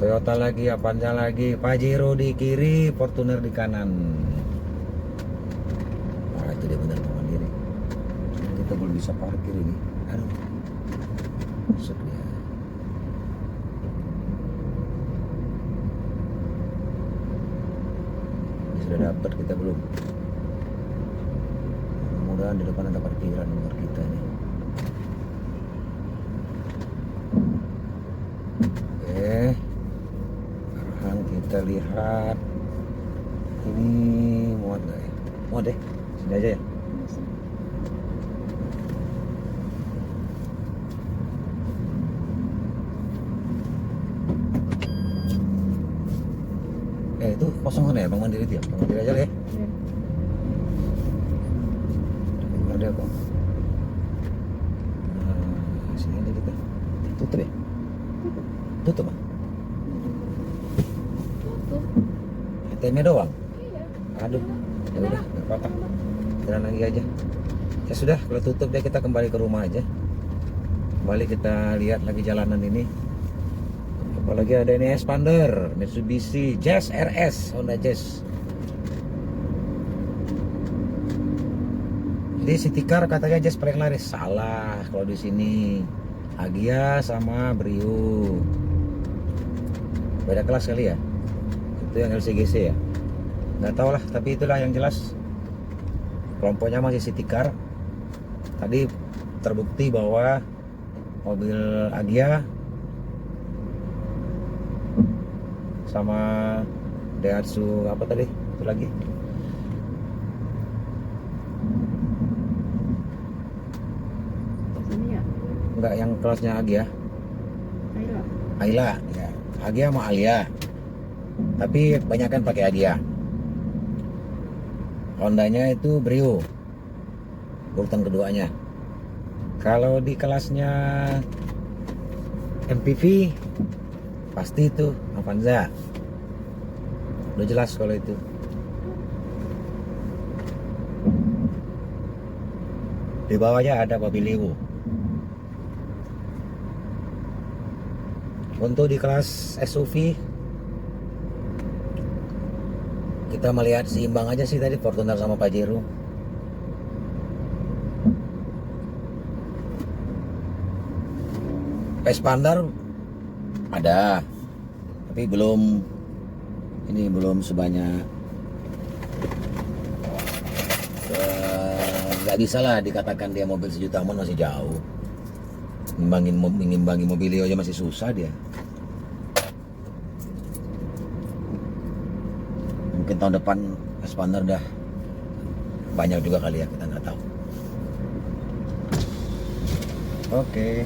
Toyota lagi, Avanza lagi, Pajero di kiri, Fortuner di kanan. Wah itu dia benar Bank Mandiri. Kita belum bisa parkir ini. Aduh. Masuk dia. Sudah dapat, kita belum. Mudah-mudahan di depan ada parkiran nomor kita nih. Oke, sekarang kita lihat ini muat nggak ya? Muat deh, sini aja ya. Itu kosong kan ya Bank Mandiri itu ya? Bank Mandiri aja lah ya. Dengar dia kok. Nah, sini aja kita. Tutup ya? Tutup Bang? Tutup. ATM-nya doang? Iya. Aduh, ya udah nggak apa-apa. Jalan lagi aja. Ya sudah, kalau tutup deh kita kembali ke rumah aja. Kembali kita lihat lagi jalanan ini. Apalagi ada ini Expander, Mitsubishi Jazz RS, Honda Jazz. Jadi city car katanya Jazz paling laris. Salah kalau di sini. Agya sama Brio. Beda kelas kali ya. Itu yang LCGC ya. Nggak tahu lah, tapi itulah yang jelas. Kelompoknya masih city car. Tadi terbukti bahwa mobil Agya sama Daihatsu apa tadi itu lagi Sini ya. enggak yang kelasnya Agya Ayo. Ayla ya, Agya sama Alia, tapi banyak kan pakai Agya. Hondanya itu Brio urutan keduanya. Kalau di kelasnya MPV pasti itu Avanza. Udah jelas kalau itu. Di bawahnya ada Babilio. Untuk di kelas SUV kita melihat seimbang aja sih tadi Fortuner sama Pajero. Expander ada, tapi belum sebanyak, nggak bisa lah dikatakan dia mobil sejutaan, masih jauh. Ngimbangi Mobilio aja masih susah dia. Mungkin tahun depan Expander dah banyak juga kali ya, kita nggak tahu. Oke.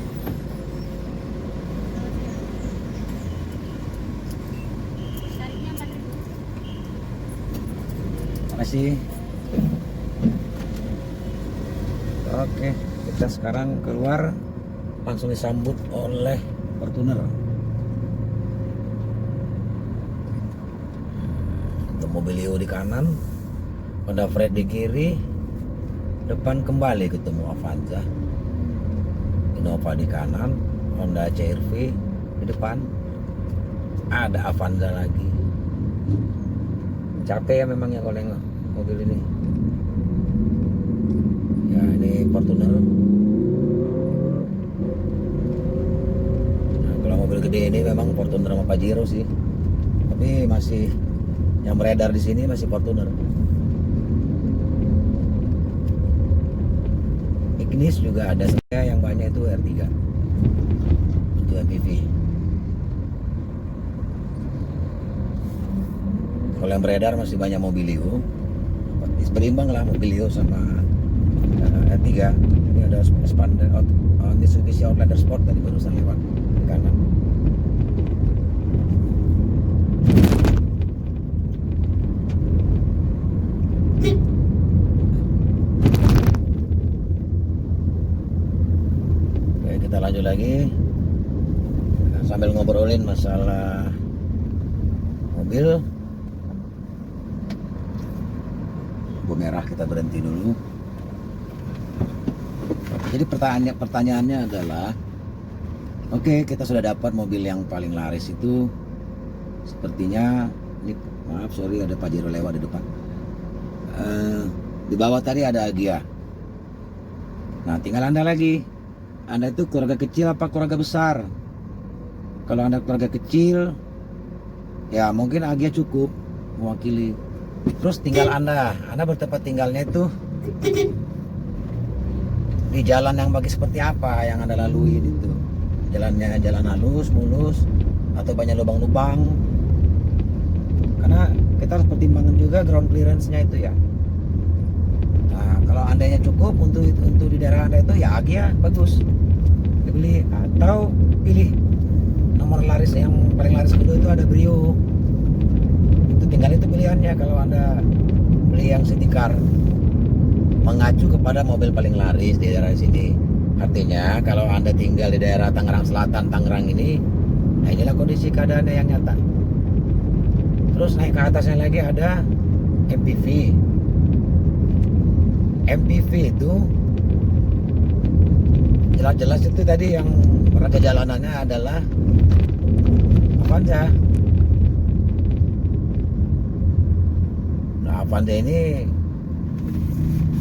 Makasih. Oke, kita sekarang keluar, langsung disambut oleh Fortuner. Untuk Mobilio di kanan, Honda Freed di kiri, depan kembali ketemu Avanza, Innova di kanan, Honda CR-V di depan, ada Avanza lagi. Capek ya memang ya kalau nengok mobil ini. Ya ini Fortuner. Nah, kalau mobil gede ini memang Fortuner sama Pajero sih, tapi masih yang beredar di sini masih Fortuner. Ignis juga ada, saya yang banyak itu R3 untuk MPV. Kalau yang beredar masih banyak Mobilio, berimbang lah Mobilio sama R3. Ini ada expander Mitsubishi Outlander Sport tadi barusan lewat di kanan. Oke, kita lanjut lagi sambil ngobrolin masalah mobil. Lampu merah, kita berhenti dulu. Jadi pertanyaannya adalah, oke, kita sudah dapat mobil yang paling laris itu. Sepertinya ini, maaf sorry, ada Pajero lewat di depan. Di bawah tadi ada Agya. Nah tinggal Anda lagi, Anda itu keluarga kecil apa keluarga besar? Kalau Anda keluarga kecil, ya mungkin Agya cukup mewakili. Terus tinggal Anda bertempat tinggalnya itu di jalan yang bagi seperti apa yang Anda lalui itu. Jalannya jalan halus, mulus, atau banyak lubang-lubang. Karena kita harus pertimbangkan juga ground clearance-nya itu ya. Nah, kalau andanya cukup untuk di daerah Anda itu ya Agya bagus dibeli, atau pilih nomor laris yang paling laris kedua itu ada Brio. Tinggal itu pilihannya. Kalau Anda beli yang city car mengacu kepada mobil paling laris di daerah sini, artinya kalau Anda tinggal di daerah Tangerang Selatan, Tangerang ini, nah inilah kondisi keadaannya yang nyata. Terus naik ke atasnya lagi ada MPV. MPV itu jelas-jelas itu tadi yang raja jalanannya adalah Avanza. Avanza ini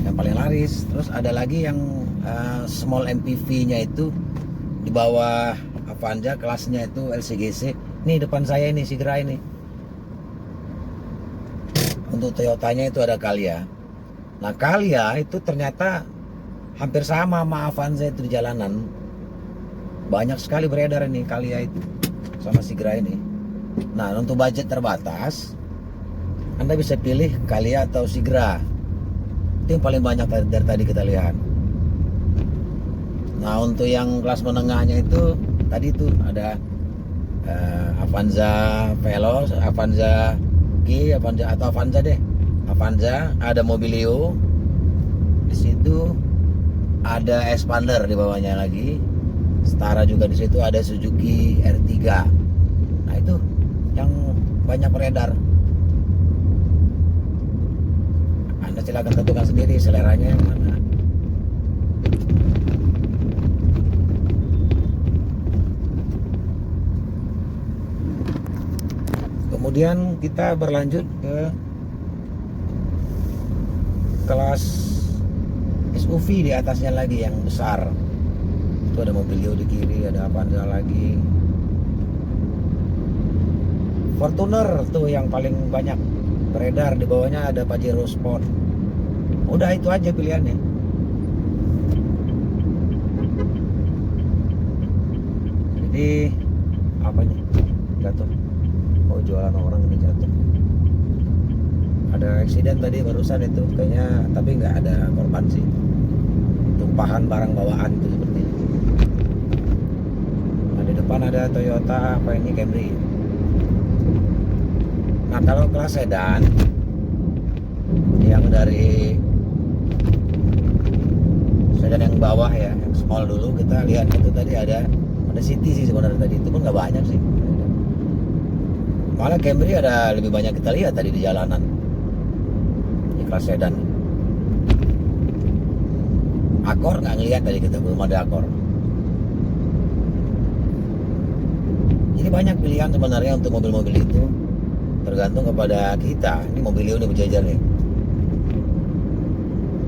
yang paling laris. Terus ada lagi yang small MPV-nya itu di bawah Avanza, kelasnya itu LCGC. Ini depan saya ini, Sigra ini. Untuk Toyotanya itu ada Calya. Nah Calya itu ternyata hampir sama Avanza itu di jalanan. Banyak sekali beredar ini Calya itu sama Sigra ini. Nah untuk budget terbatas, Anda bisa pilih Calya atau Sigra. Itu yang paling banyak dari tadi kita lihat. Nah untuk yang kelas menengahnya itu tadi itu ada Avanza Veloz, Avanza G, Avanza deh. Avanza, ada Mobilio. Di situ ada expander di bawahnya lagi. Setara juga di situ ada Suzuki R3. Nah itu yang banyak beredar. Anda silakan tentukan sendiri seleranya yang mana. Kemudian kita berlanjut ke kelas SUV di atasnya lagi yang besar. Itu ada Mobilio di kiri, ada Avanza lagi. Fortuner tuh yang paling banyak beredar, di bawahnya ada Pajero Sport. Udah itu aja pilihannya. Jadi apa nih? Jatuh. Oh jualan orang ini jatuh. Ada eksiden tadi barusan itu kayaknya, tapi nggak ada korban sih. Tumpahan barang bawaan itu seperti itu. Nah di depan ada Toyota apa ini Camry. Nah kalau kelas sedan Yang dari sedan yang bawah ya, yang small dulu kita lihat itu tadi ada City sih sebenarnya tadi, itu pun nggak banyak sih. Malah Camry ada lebih banyak kita lihat tadi di jalanan di kelas sedan. Accord nggak ngelihat tadi, kita belum ada Accord. Jadi banyak pilihan sebenarnya untuk mobil-mobil itu, tergantung kepada kita. Ini Mobilio ini berjajar nih.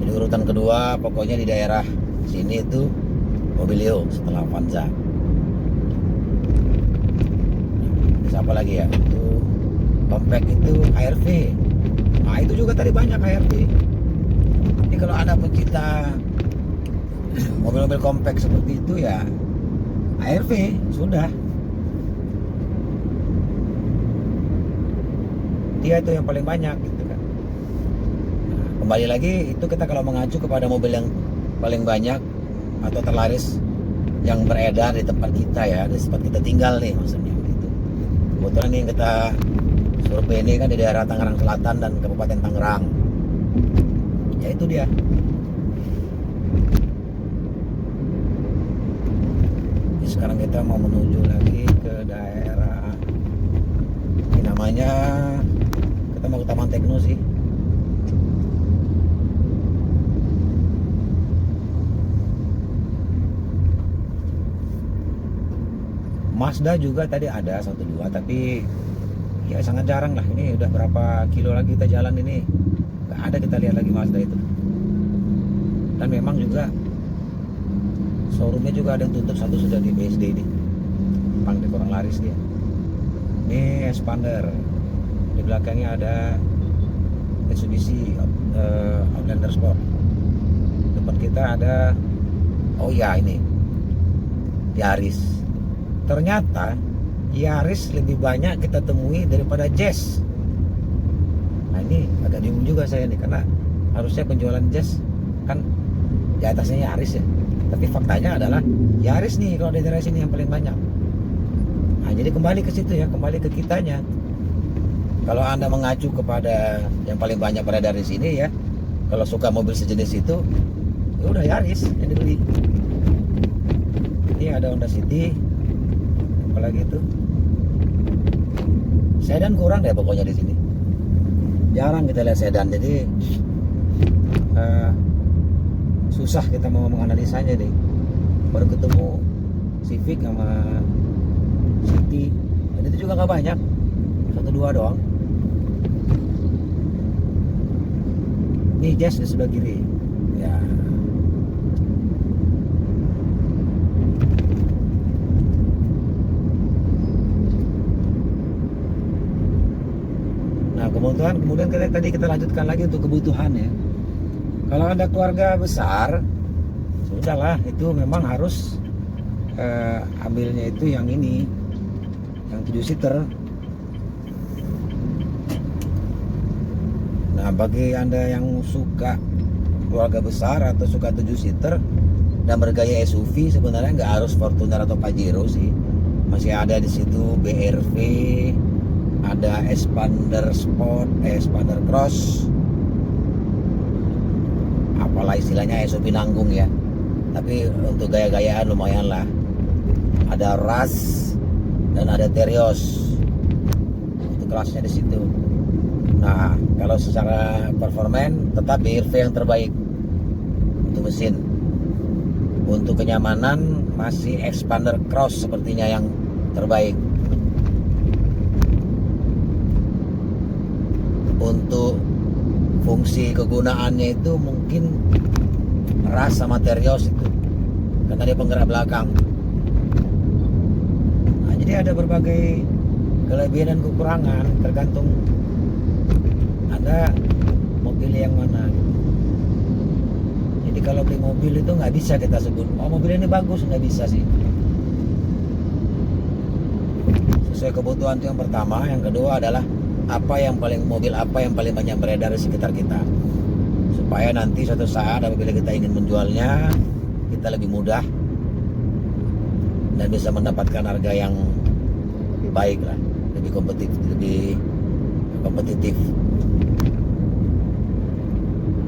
Jadi urutan kedua pokoknya di daerah sini itu Mobilio setelah Avanza. Terus apa lagi ya? Itu compact itu ARV. Nah itu juga tadi banyak ARV. Jadi kalau ada pecinta mobil-mobil compact seperti itu ya ARV sudah. Dia itu yang paling banyak gitu kan. Nah, kembali lagi itu kita kalau mengacu kepada mobil yang paling banyak atau terlaris yang beredar di tempat kita ya, di tempat kita tinggal nih maksudnya gitu. Kebetulan nih yang kita survei ini kan di daerah Tangerang Selatan dan Kabupaten Tangerang. Ya itu dia. Jadi sekarang kita mau menuju lagi ke daerah ini namanya, kita mau ke Taman Tekno sih. Mazda juga tadi ada 1-2 tapi ya sangat jarang lah. Ini udah berapa kilo lagi kita jalan ini nggak ada kita lihat lagi Mazda itu. Dan memang juga showroomnya juga ada yang tutup, satu sudah di BSD ini, panggil kurang laris dia. Ini Expander, di belakangnya ada Mitsubishi Outlander Sport. Depan kita ada, oh ya ini Yaris. Ternyata Yaris lebih banyak kita temui daripada Jazz. Nah ini agak bingung juga saya nih, karena harusnya penjualan Jazz kan di atasnya Yaris ya. Tapi faktanya adalah Yaris nih kalau di daerah sini yang paling banyak. Nah jadi kembali ke situ ya, kembali ke kitanya. Kalau Anda mengacu kepada yang paling banyak pada dari sini ya, kalau suka mobil sejenis itu, ya udah Yaris yang dibeli. Ini ada Honda City, apalagi itu. Sedan kurang deh pokoknya di sini. Jarang kita lihat sedan, jadi susah kita mau menganalisanya deh. Baru ketemu Civic sama City, dan itu juga nggak banyak, 1-2 doang. Ini Jazz di sebelah kiri ya. Nah kemudian kita lanjutkan lagi untuk kebutuhan ya. Kalau Anda keluarga besar, sudahlah itu memang harus ambilnya itu yang ini, yang 7 seater. Nah bagi Anda yang suka keluarga besar atau suka 7 seater dan bergaya SUV, sebenarnya nggak harus Fortuner atau Pajero sih. Masih ada di situ BRV, ada Expander Sport, Expander Cross, apalah istilahnya SUV nanggung ya. Tapi untuk gaya-gayaan lumayan lah. Ada Rush dan ada Terios. Itu kelasnya di situ. Nah, kalau secara performan tetap BRV yang terbaik untuk mesin. Untuk kenyamanan masih Expander Cross sepertinya yang terbaik. Untuk fungsi kegunaannya itu mungkin Rush sama Terios itu, karena dia penggerak belakang. Nah, jadi ada berbagai kelebihan dan kekurangan, tergantung Anda mau pilih yang mana. Jadi kalau beli mobil itu nggak bisa kita sebut, oh mobil ini bagus, nggak bisa sih. Sesuai kebutuhan itu yang pertama. Yang kedua adalah mobil apa yang paling banyak beredar di sekitar kita, supaya nanti suatu saat apabila kita ingin menjualnya, kita lebih mudah dan bisa mendapatkan harga yang baik lah, lebih kompetitif.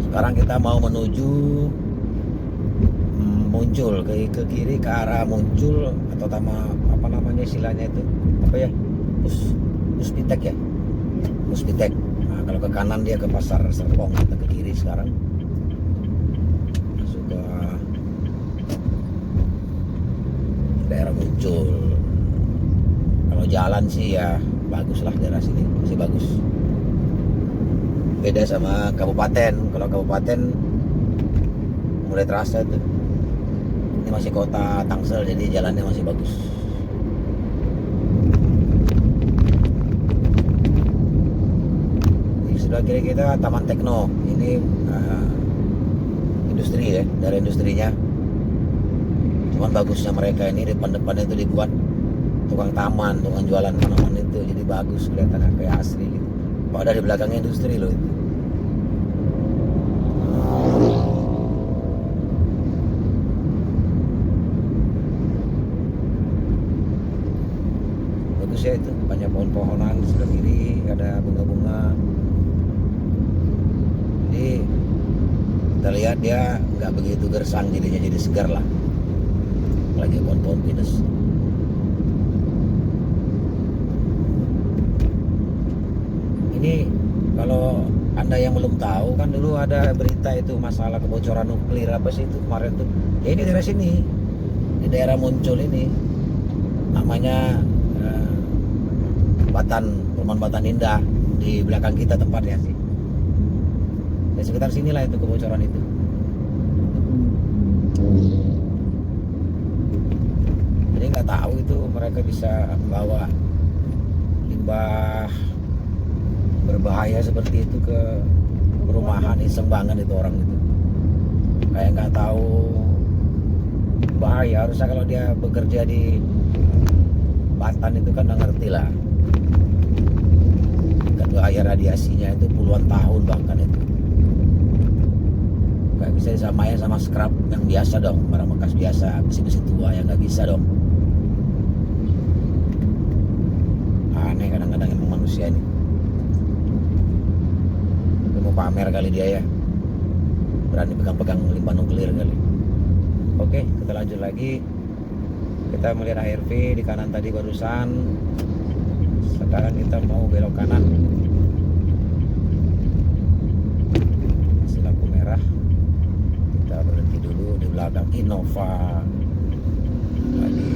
Sekarang kita mau menuju Muncul ke kiri ke arah Muncul atau apa namanya istilahnya itu apa ya, Puspitek ya, Puspitek. Nah, kalau ke kanan dia ke Pasar Serpong, kita ke kiri sekarang masuk ke daerah Muncul. Kalau jalan sih ya bagus lah, daerah sini masih bagus, beda sama kabupaten. Kalau kabupaten mulai terasa itu, ini masih kota Tangsel jadi jalannya masih bagus. Di sebelah kiri kita Taman Tekno, ini industri ya, dari industrinya. Cuman bagusnya mereka ini depan-depannya itu dibuat tukang taman, tukang jualan tanaman itu, jadi bagus kelihatannya kayak asli gitu. Padahal di belakangnya industri loh itu. Bagus ya itu, banyak pohon-pohonan di sebelah kiri, ada bunga-bunga. Jadi kita lihat dia nggak begitu gersang, jadinya jadi segar lah. Lagi pohon-pohon pinus. Ini kalau Anda yang belum tahu, kan dulu ada berita itu masalah kebocoran nuklir apa sih itu kemarin tuh. Ya ini daerah sini, di daerah Muncul ini, namanya Perumahan Batan Indah, di belakang kita tempatnya sih. Di sekitar sinilah itu kebocoran itu. Jadi nggak tahu itu mereka bisa bawa limbah berbahaya seperti itu ke perumahan. Iseng banget itu orang itu, kayak nggak tahu bahaya. Harusnya kalau dia bekerja di Batan itu kan udah ngerti lah, kan bahaya radiasinya itu puluhan tahun bahkan itu. Nggak bisa disamain sama scrap yang biasa dong, barang bekas biasa, besi-besi tua, yang nggak bisa dong. Aneh kadang-kadang emang manusia ini. Mau pamer kali dia ya, berani pegang-pegang limbah nuklir kali. Oke, kita lanjut lagi. Kita melihat ARV di kanan tadi barusan. Sekarang kita mau belok kanan. Masih lampu merah. Kita berhenti dulu di belakang Innova lagi.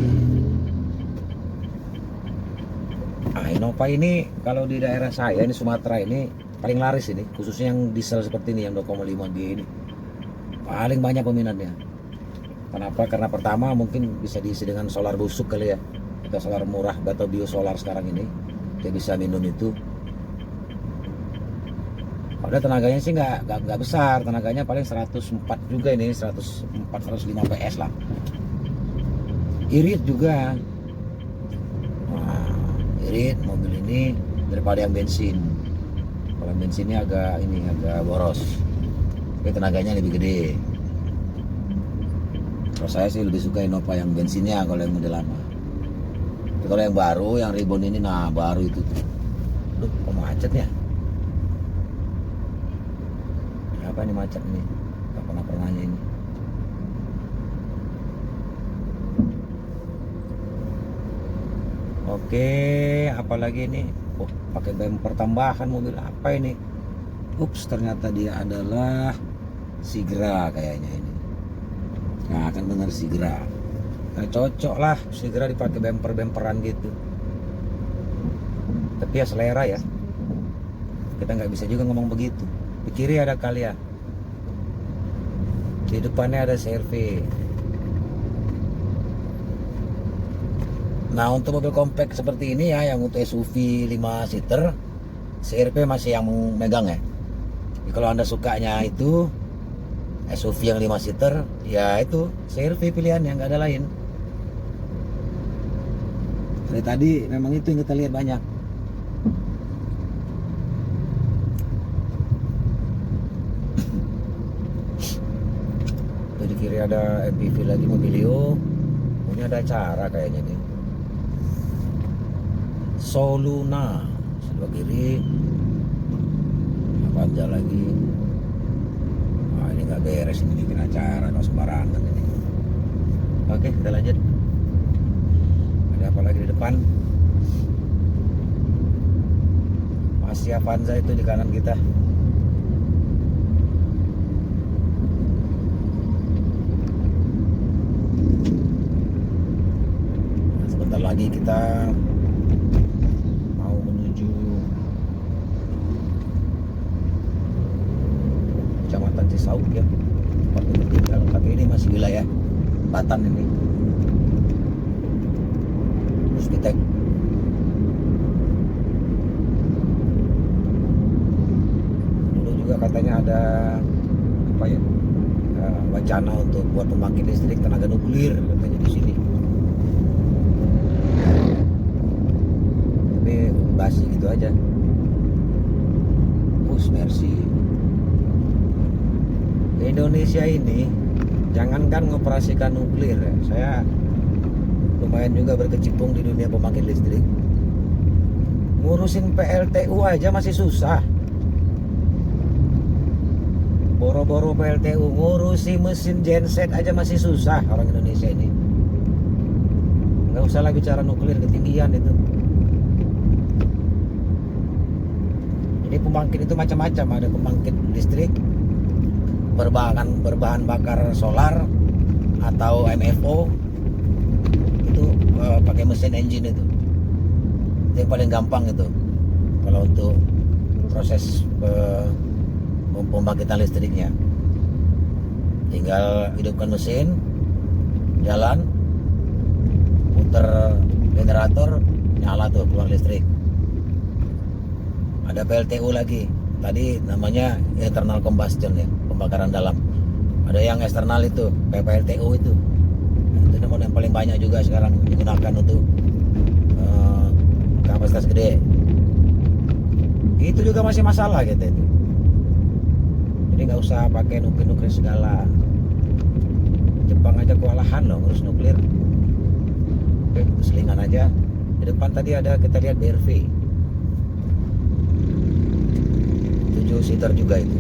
Innova ini kalau di daerah saya ini, Sumatera ini paling laris ini, khususnya yang diesel seperti ini yang 2,5 G ini. Paling banyak peminatnya. Kenapa? Karena pertama mungkin bisa diisi dengan solar busuk kali ya, atau solar murah atau biosolar sekarang ini. Dia bisa minum itu. Padahal tenaganya sih nggak besar, tenaganya paling 104 juga ini, 105 PS lah. Irit juga. Nah, irit mobil ini daripada yang bensin. Kalau bensinnya agak boros, tapi tenaganya lebih gede. Kalau saya sih lebih suka Innova yang bensinnya kalau yang model lama. Tapi kalau yang baru, yang Ribbon ini, nah baru itu tuh. Aduh, kok macet ya? Apa ini macet nih? Gak pernahnya ini. Oke, apalagi ini? Oh, pakai bumper tambahan mobil apa ini? Ups, ternyata dia adalah Sigra kayaknya ini. Nah, kan bener Sigra. Nah, cocok lah Sigra dipakai bumper-bumperan gitu. Tapi ya selera ya. Kita nggak bisa juga ngomong begitu. Di kiri ada Calya. Di depannya ada CR-V. Nah, untuk mobil compact seperti ini ya, yang untuk SUV 5 seater, CR-V masih yang megang ya. Jadi kalau Anda sukanya itu SUV yang 5 seater, ya itu CR-V pilihannya, nggak ada lain. Dari tadi memang itu yang kita lihat banyak. Di kiri ada MPV lagi, Mobilio. Punya ada acara kayaknya nih. Soluna sebelah kiri. Apa aja lagi? Wah, ini nggak beres ini bikin acara nggak sembarangan ini. Oke, kita lanjut. Ada apa lagi di depan? Masih Avanza itu di kanan kita. Nah, sebentar lagi kita mau menuju Kecamatan Cisauk ya, tempat kita tinggal. Tapi ini masih wilayah Batan ini. Terus kita dulu juga katanya ada apa ya, wacana untuk buat pembangkit listrik tenaga nuklir katanya di sini. Tapi basi gitu aja. Mercy. Indonesia ini jangankan mengoperasikan nuklir ya. Saya lumayan juga berkecimpung di dunia pembangkit listrik. Ngurusin PLTU aja masih susah. Boro-boro PLTU, ngurusi mesin genset aja masih susah orang Indonesia ini. Nggak usah lagi bicara nuklir, ketinggian itu. Jadi pembangkit itu macam-macam, ada pembangkit listrik berbahan bakar solar atau MFO, itu pakai mesin engine itu yang paling gampang itu kalau untuk proses pembangkitan listriknya. Tinggal hidupkan mesin, jalan, putar generator, nyala tuh, keluar listrik. Ada PLTU lagi, tadi namanya internal combustion ya, pembakaran dalam. Ada yang eksternal itu, PLTU itu. Itu yang paling banyak juga sekarang digunakan untuk kapasitas gede. Itu juga masih masalah gitu itu. Jadi nggak usah pakai nuklir segala. Jepang aja kewalahan loh ngurus nuklir. Oke, selingan aja. Di depan tadi ada, kita lihat BRV 7 seater juga itu.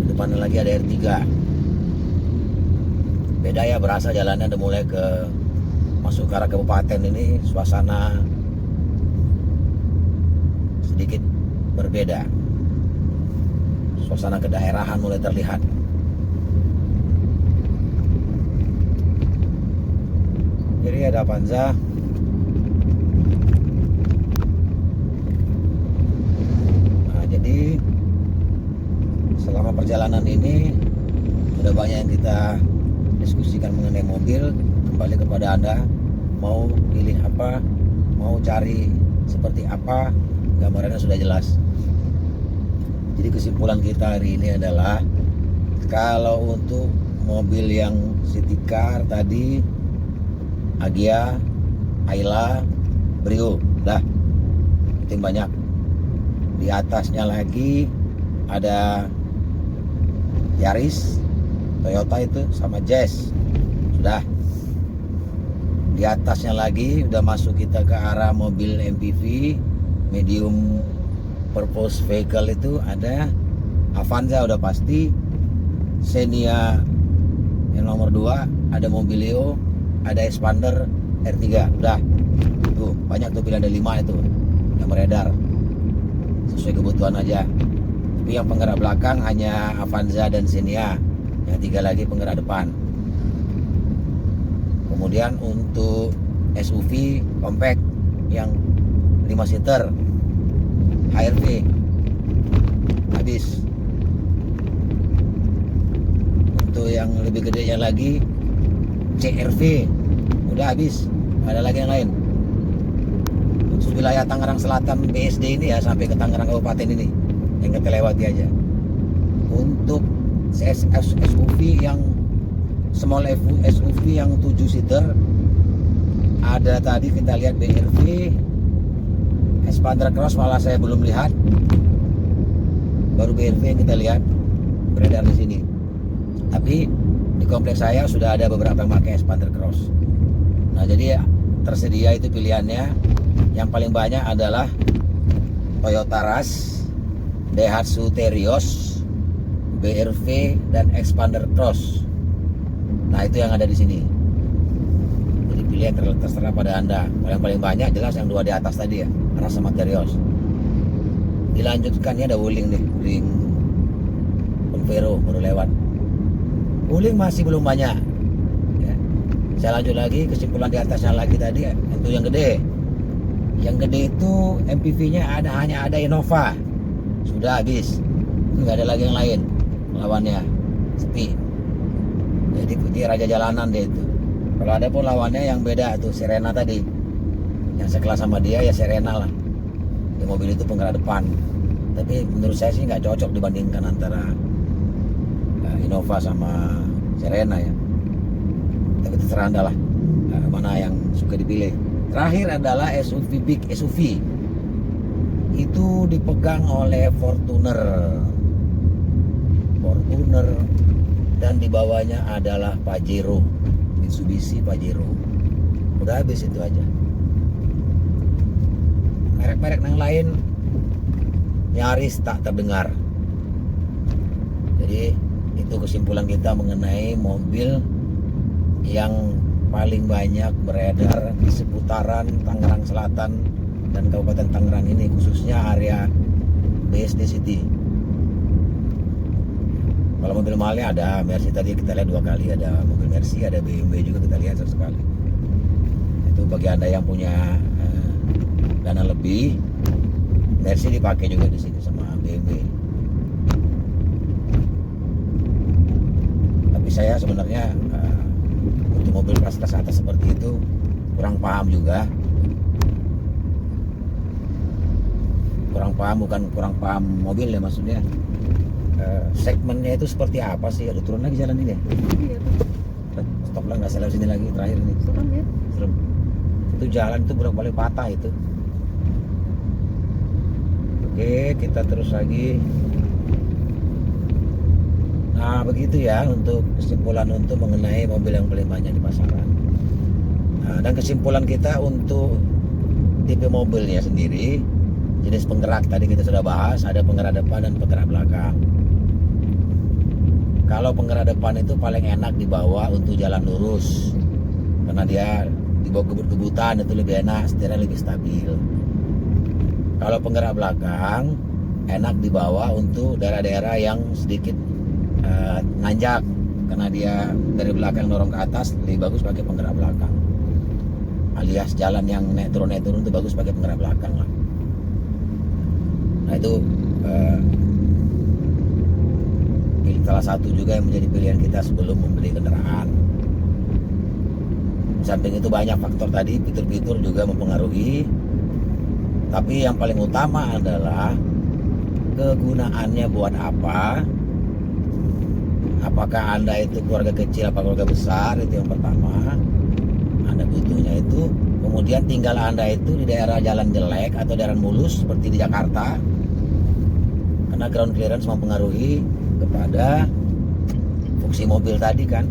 Di depan lagi ada R3. Beda ya, berasa jalannya udah mulai ke masuk ke arah kabupaten ini, suasana sedikit berbeda. Suasana kedaerahan mulai terlihat. Jadi ada Avanza. Nah, jadi selama perjalanan ini sudah banyak yang kita diskusikan mengenai mobil. Kembali kepada Anda, mau pilih apa, mau cari seperti apa, gambarannya sudah jelas. Jadi kesimpulan kita hari ini adalah, kalau untuk mobil yang city car tadi, Agya, Ayla, Brio, dah itu yang banyak. Di atasnya lagi ada Yaris, Toyota itu, sama Jazz, sudah. Di atasnya lagi udah masuk kita ke arah mobil MPV, medium purpose vehicle, itu ada Avanza udah pasti, Xenia yang nomor 2, ada Mobilio, ada Expander R3, udah. Tuh banyak tuh, pilihan ada 5 itu yang beredar, sesuai kebutuhan aja. Tapi yang penggerak belakang hanya Avanza dan Xenia, yang 3 lagi penggerak depan. Kemudian untuk SUV compact yang 5 seater, HRV habis. Untuk yang lebih gedenya lagi, CRV udah habis. Ada lagi yang lain. Untuk wilayah Tangerang Selatan BSD ini ya, sampai ke Tangerang Kabupaten ini yang kita lewati aja. Untuk SUV yang small SUV yang 7 seater, ada tadi kita lihat BRV, Expander Cross malah saya belum lihat, baru BRV yang kita lihat beredar di sini. Tapi di kompleks saya sudah ada beberapa yang pakai Expander Cross. Nah, jadi tersedia itu pilihannya. Yang paling banyak adalah Toyota Rush, Daihatsu Terios, BRV dan Expander Cross. Nah itu yang ada di sini. Jadi pilihan terserah pada Anda. Yang paling banyak jelas yang 2 di atas tadi ya, Rasa Materials. Dilanjutkannya ada Wuling nih, Wuling Convero baru lewat. Wuling masih belum banyak. Ya. Saya lanjut lagi, kesimpulan di atasnya lagi tadi itu yang gede. Yang gede itu MPV-nya hanya ada Innova. Sudah habis. Nggak ada lagi yang lain lawannya, sepi. Jadi dia raja jalanan dia itu. Kalau ada pun lawannya yang beda tuh, Serena tadi. Yang sekelas sama dia ya Serena lah. Di mobil itu penggerak depan. Tapi menurut saya sih nggak cocok dibandingkan antara Innova sama Serena ya. Tapi terserah Anda lah mana yang suka dipilih. Terakhir adalah SUV, big SUV. Itu dipegang oleh Fortuner dan di bawahnya adalah Pajero, Mitsubishi Pajero. Udah habis itu aja. Merek-merek yang lain nyaris tak terdengar. Jadi itu kesimpulan kita mengenai mobil yang paling banyak beredar di seputaran Tangerang Selatan dan Kabupaten Tangerang ini, khususnya area BSD City. Kalau mobil mahalnya ada Mercy tadi kita lihat 2 kali, ada mobil Mercy, ada BMW juga kita lihat sekali. Itu bagi Anda yang punya dana lebih, Mercy dipakai juga di sini sama BMW. Tapi saya sebenarnya untuk mobil kelas atas seperti itu kurang paham juga. Bukan kurang paham mobil ya, maksudnya segmennya itu seperti apa sih. Ada turun lagi jalan ini ya? Iya tuh. Stop lah, nggak salah sini lagi terakhir ini. Serem ya. Serem. Itu jalan itu bolak-balik patah itu. Oke, kita terus lagi. Nah begitu ya untuk kesimpulan untuk mengenai mobil yang paling banyak di pasaran. Nah, dan kesimpulan kita untuk tipe mobilnya sendiri, jenis penggerak tadi kita sudah bahas, ada penggerak depan dan penggerak belakang. Kalau penggerak depan itu paling enak dibawa untuk jalan lurus, karena dia dibawa kebut-kebutan itu lebih enak, setirnya lebih stabil. Kalau penggerak belakang enak dibawa untuk daerah-daerah yang sedikit nanjak, karena dia dari belakang dorong ke atas, lebih bagus pakai penggerak belakang. Alias jalan yang naik turun itu bagus pakai penggerak belakang lah. Nah itu salah satu juga yang menjadi pilihan kita sebelum membeli kendaraan. Di samping itu banyak faktor tadi, fitur-fitur juga mempengaruhi. Tapi yang paling utama adalah kegunaannya buat apa. Apakah Anda itu keluarga kecil atau keluarga besar, itu yang pertama. Anda butuhnya itu. Kemudian tinggal Anda itu di daerah jalan jelek atau daerah mulus seperti di Jakarta. Karena ground clearance mempengaruhi kepada fungsi mobil tadi kan.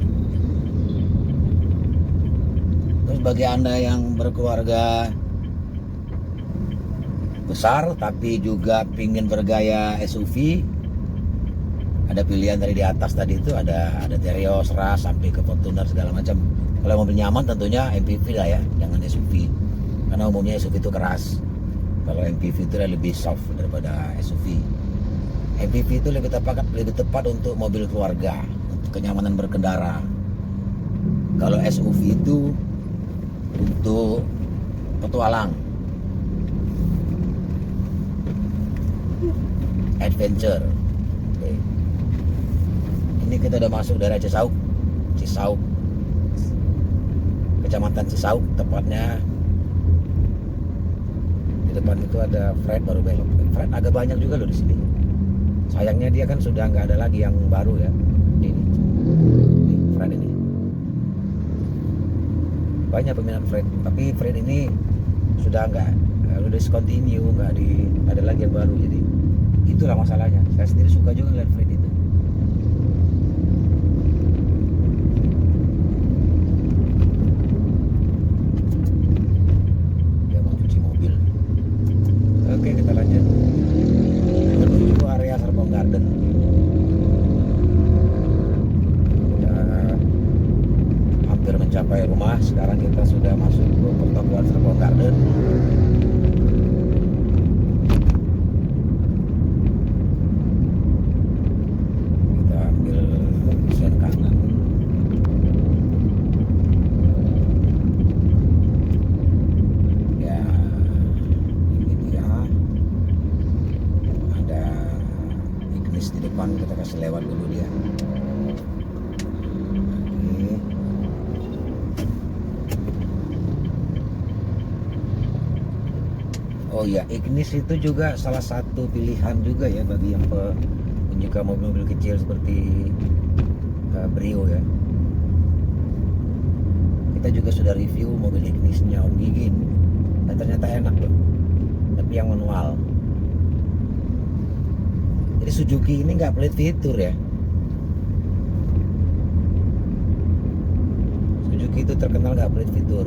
Terus bagi Anda yang berkeluarga besar tapi juga pingin bergaya SUV, ada pilihan dari di atas tadi itu, ada Terios, Ras sampai ke Fortuner segala macam. Kalau mobil nyaman tentunya MPV lah ya, jangan SUV. Karena umumnya SUV itu keras. Kalau MPV itu lebih soft daripada SUV. MPV itu lebih tepat untuk mobil keluarga, untuk kenyamanan berkendara. Kalau SUV itu untuk petualang, adventure. Oke. Ini kita udah masuk daerah Cisauk, Kecamatan Cisauk tepatnya. Di depan itu ada Fred baru belok. Fred agak banyak juga loh di sini. Sayangnya dia kan sudah nggak ada lagi yang baru ya. Ini Fred ini. Banyak peminat Fred, tapi Fred ini sudah discontinue, nggak ada lagi yang baru. Jadi itulah masalahnya. Saya sendiri suka juga ngeliat Fred itu. Dia mau cuci mobil. Oke, kita lanjut menuju area Serpong Garden. depan kita kasih lewat dulu dia. Oke. Oh ya, Ignis itu juga salah satu pilihan juga ya bagi yang penyuka mobil-mobil kecil seperti Brio ya. Kita juga sudah review mobil Ignisnya Om Gigin dan ternyata enak loh, tapi yang manual. Jadi Suzuki ini nggak pelit fitur ya. Suzuki itu terkenal nggak pelit fitur.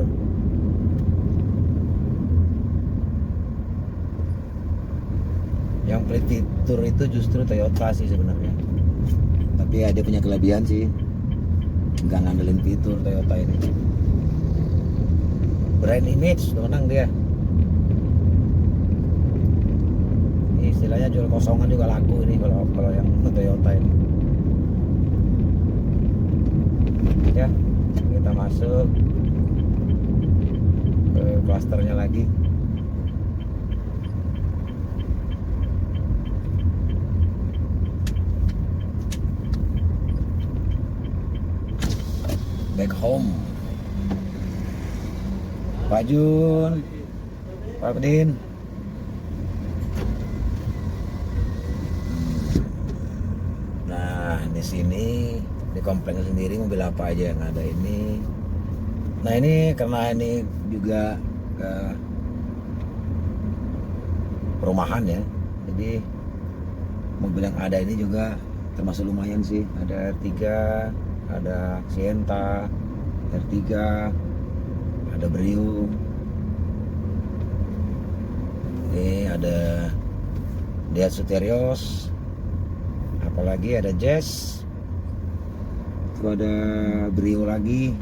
Yang pelit fitur itu justru Toyota sih sebenarnya. Tapi ya dia punya kelebihan sih, nggak ngandelin fitur Toyota ini. Brand image menang dia. Istilahnya jual kosongan juga laku ini kalau yang Toyota ini. Ya, kita masuk ke klasternya lagi. Back home. Pak Jun, Pak Bedin. Nah, di sini di kompleks sendiri mobil apa aja yang ada ini. Nah, ini karena ini juga perumahan ya. Jadi mobil yang ada ini juga termasuk lumayan sih. Ada R3, ada Sienta, R3, ada Brio. Ini ada Daihatsu Terios, apalagi ada Jazz, itu ada Brio lagi.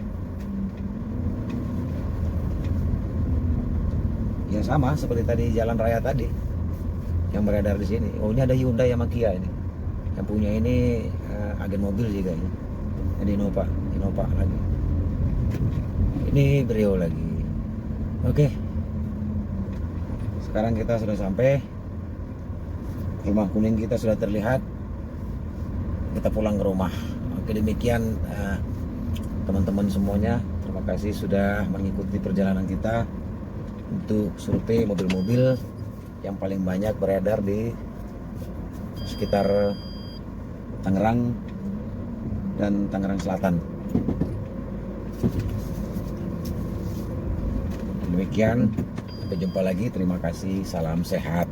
Ya sama seperti tadi jalan raya tadi yang beredar di sini. Oh, ini ada Hyundai sama Kia ini. Yang punya ini agen mobil juga ini. Ini Innova lagi. Ini Brio lagi. Oke. Sekarang kita sudah sampai. Rumah kuning kita sudah terlihat. Kita pulang ke rumah. Oke, demikian teman-teman semuanya. Terima kasih sudah mengikuti perjalanan kita untuk survei mobil-mobil yang paling banyak beredar di sekitar Tangerang dan Tangerang Selatan. Demikian, sampai jumpa lagi. Terima kasih, salam sehat.